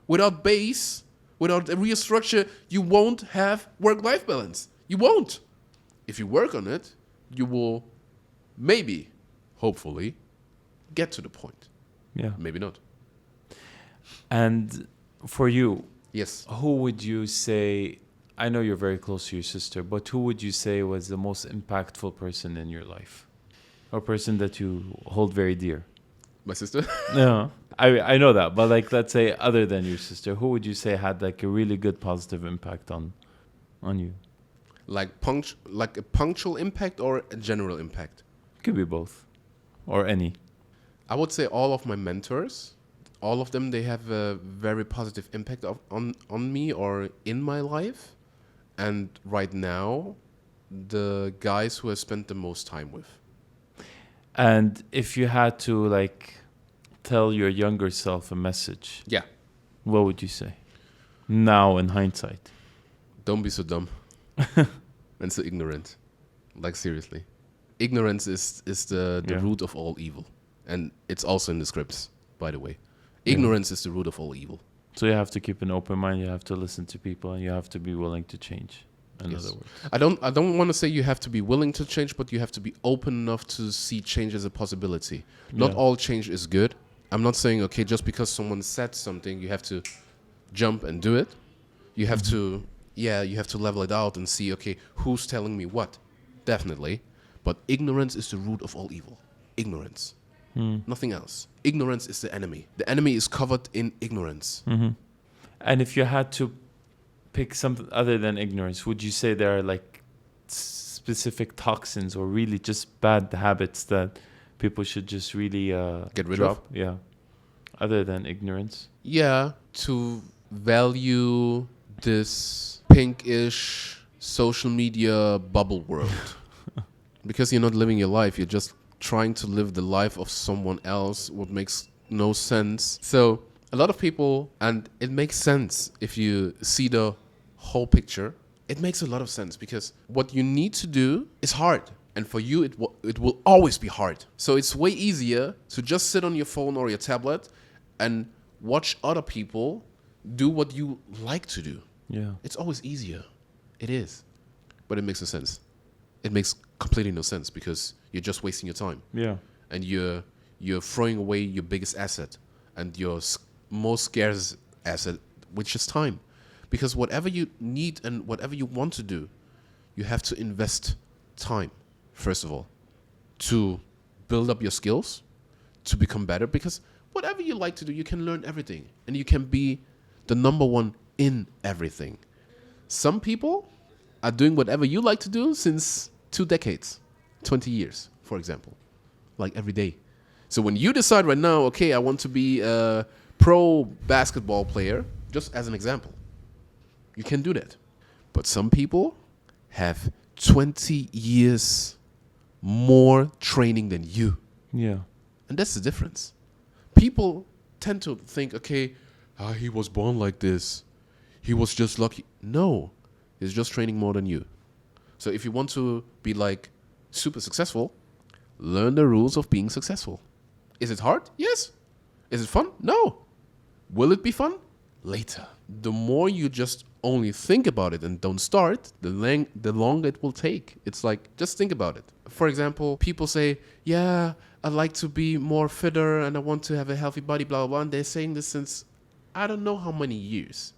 Without base, without a real structure, you won't have work-life balance. You won't. If you work on it, you will maybe, hopefully, get to the point. Yeah. Maybe not. And for you, yes, who would you say, I know you're very close to your sister, but who would you say was the most impactful person in your life? Or person that you hold very dear? My sister? No, I know that, but like, let's say other than your sister, who would you say had like a really good positive impact on you? Like a punctual impact or a general impact? Could be both, or any. I would say all of my mentors, all of them, they have a very positive impact on me or in my life. And right now, the guys who I spent the most time with. And if you had to like tell your younger self a message, what would you say? Now in hindsight. Don't be so dumb and so ignorant. Like seriously. Ignorance is the root of all evil. And it's also in the scripts, by the way. Ignorance is the root of all evil. So you have to keep an open mind, you have to listen to people, and you have to be willing to change. In other words. I don't want to say you have to be willing to change, but you have to be open enough to see change as a possibility. Not all change is good. I'm not saying, okay, just because someone said something, you have to jump and do it. You have to, you have to level it out and see, okay, who's telling me what? Definitely. But ignorance is the root of all evil. Ignorance. Nothing else. Ignorance is the enemy. The enemy is covered in ignorance. Mm-hmm. And if you had to pick something other than ignorance, would you say there are like specific toxins or really just bad habits that people should just really get rid drop? of? Yeah. Other than ignorance? Yeah, to value this pinkish social media bubble world. Because you're not living your life, you're just trying to live the life of someone else, what makes no sense. So a lot of people, and it makes sense if you see the whole picture, it makes a lot of sense because what you need to do is hard. And for you, it will always be hard. So it's way easier to just sit on your phone or your tablet and watch other people do what you like to do. Yeah. It's always easier. It is. But it makes no sense. It makes completely no sense because you're just wasting your time. Yeah. And you're throwing away your biggest asset and your most scarce asset, which is time. Because whatever you need and whatever you want to do, you have to invest time, first of all, to build up your skills, to become better. Because whatever you like to do, you can learn everything. And you can be the number one in everything. Some people are doing whatever you like to do since 2 decades, 20 years, for example, like every day. So when you decide right now, okay, I want to be a pro basketball player, just as an example, you can do that. But some people have 20 years more training than you. Yeah. And that's the difference. People tend to think, okay, he was born like this. He was just lucky. No, he's just training more than you. So if you want to be like super successful, learn the rules of being successful. Is it hard? Yes. Is it fun? No. Will it be fun? Later. The more you just only think about it and don't start, the longer it will take. It's like, just think about it. For example, people say, yeah, I'd like to be more fitter and I want to have a healthy body, blah, blah, blah. And they're saying this since I don't know how many years.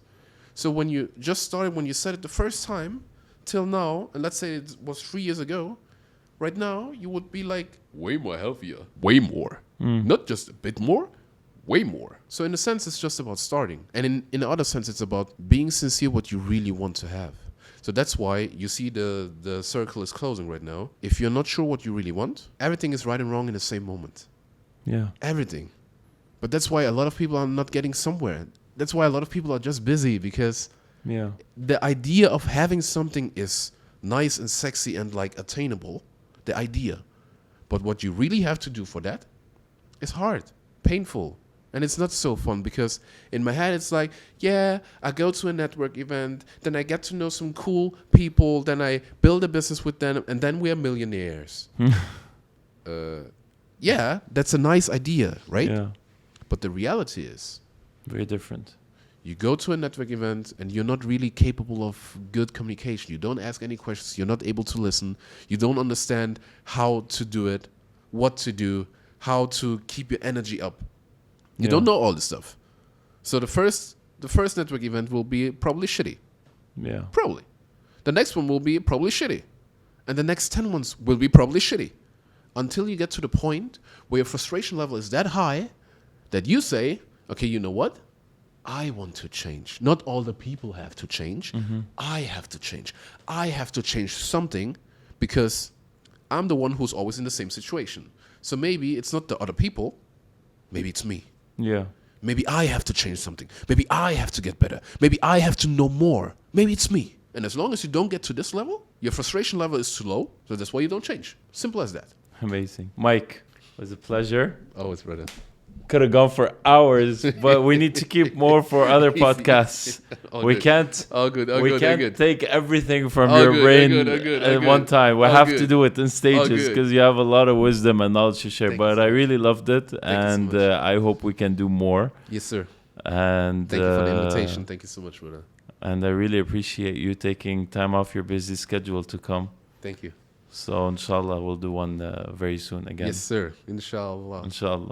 So when you just started, when you said it the first time, till now, and let's say it was 3 years ago, right now, you would be like, way more healthier. Way more. Not just a bit more, way more. So in a sense, it's just about starting. And in the other sense, it's about being sincere what you really want to have. So that's why you see the circle is closing right now. If you're not sure what you really want, everything is right and wrong in the same moment. Yeah. Everything. But that's why a lot of people are not getting somewhere. That's why a lot of people are just busy, because the idea of having something is nice and sexy and like attainable. The idea. But what you really have to do for that is hard, painful. And it's not so fun, because in my head it's like, yeah, I go to a network event, then I get to know some cool people, then I build a business with them, and then we are millionaires. Yeah, that's a nice idea, right? Yeah. But the reality is Very different. you go to a network event and you're not really capable of good communication. You don't ask any questions. You're not able to listen. You don't understand how to do it, what to do, how to keep your energy up. You don't know all this stuff. So the first network event will be probably shitty. Yeah. Probably. The next one will be probably shitty. And the next 10 ones will be probably shitty. Until you get to the point where your frustration level is that high that you say, okay, you know what? I want to change. Not all the people have to change. I have to change. I have to change something, because I'm the one who's always in the same situation. So maybe it's not the other people. Maybe it's me. Yeah. Maybe I have to change something. Maybe I have to get better. Maybe I have to know more. Maybe it's me. And as long as you don't get to this level, your frustration level is too low. So that's why you don't change. Simple as that. Amazing. Mike, it was a pleasure. Always, brother. Could have gone for hours, but we need to keep more for other podcasts. We can't take everything from your brain at one time. We have to do it in stages, because you have a lot of wisdom and knowledge to share. But I really loved it, and I hope we can do more. Yes, sir. And thank you for the invitation. Thank you so much, brother. And I really appreciate you taking time off your busy schedule to come. Thank you. So inshallah, we'll do one very soon again. Yes, sir. Inshallah. Inshallah.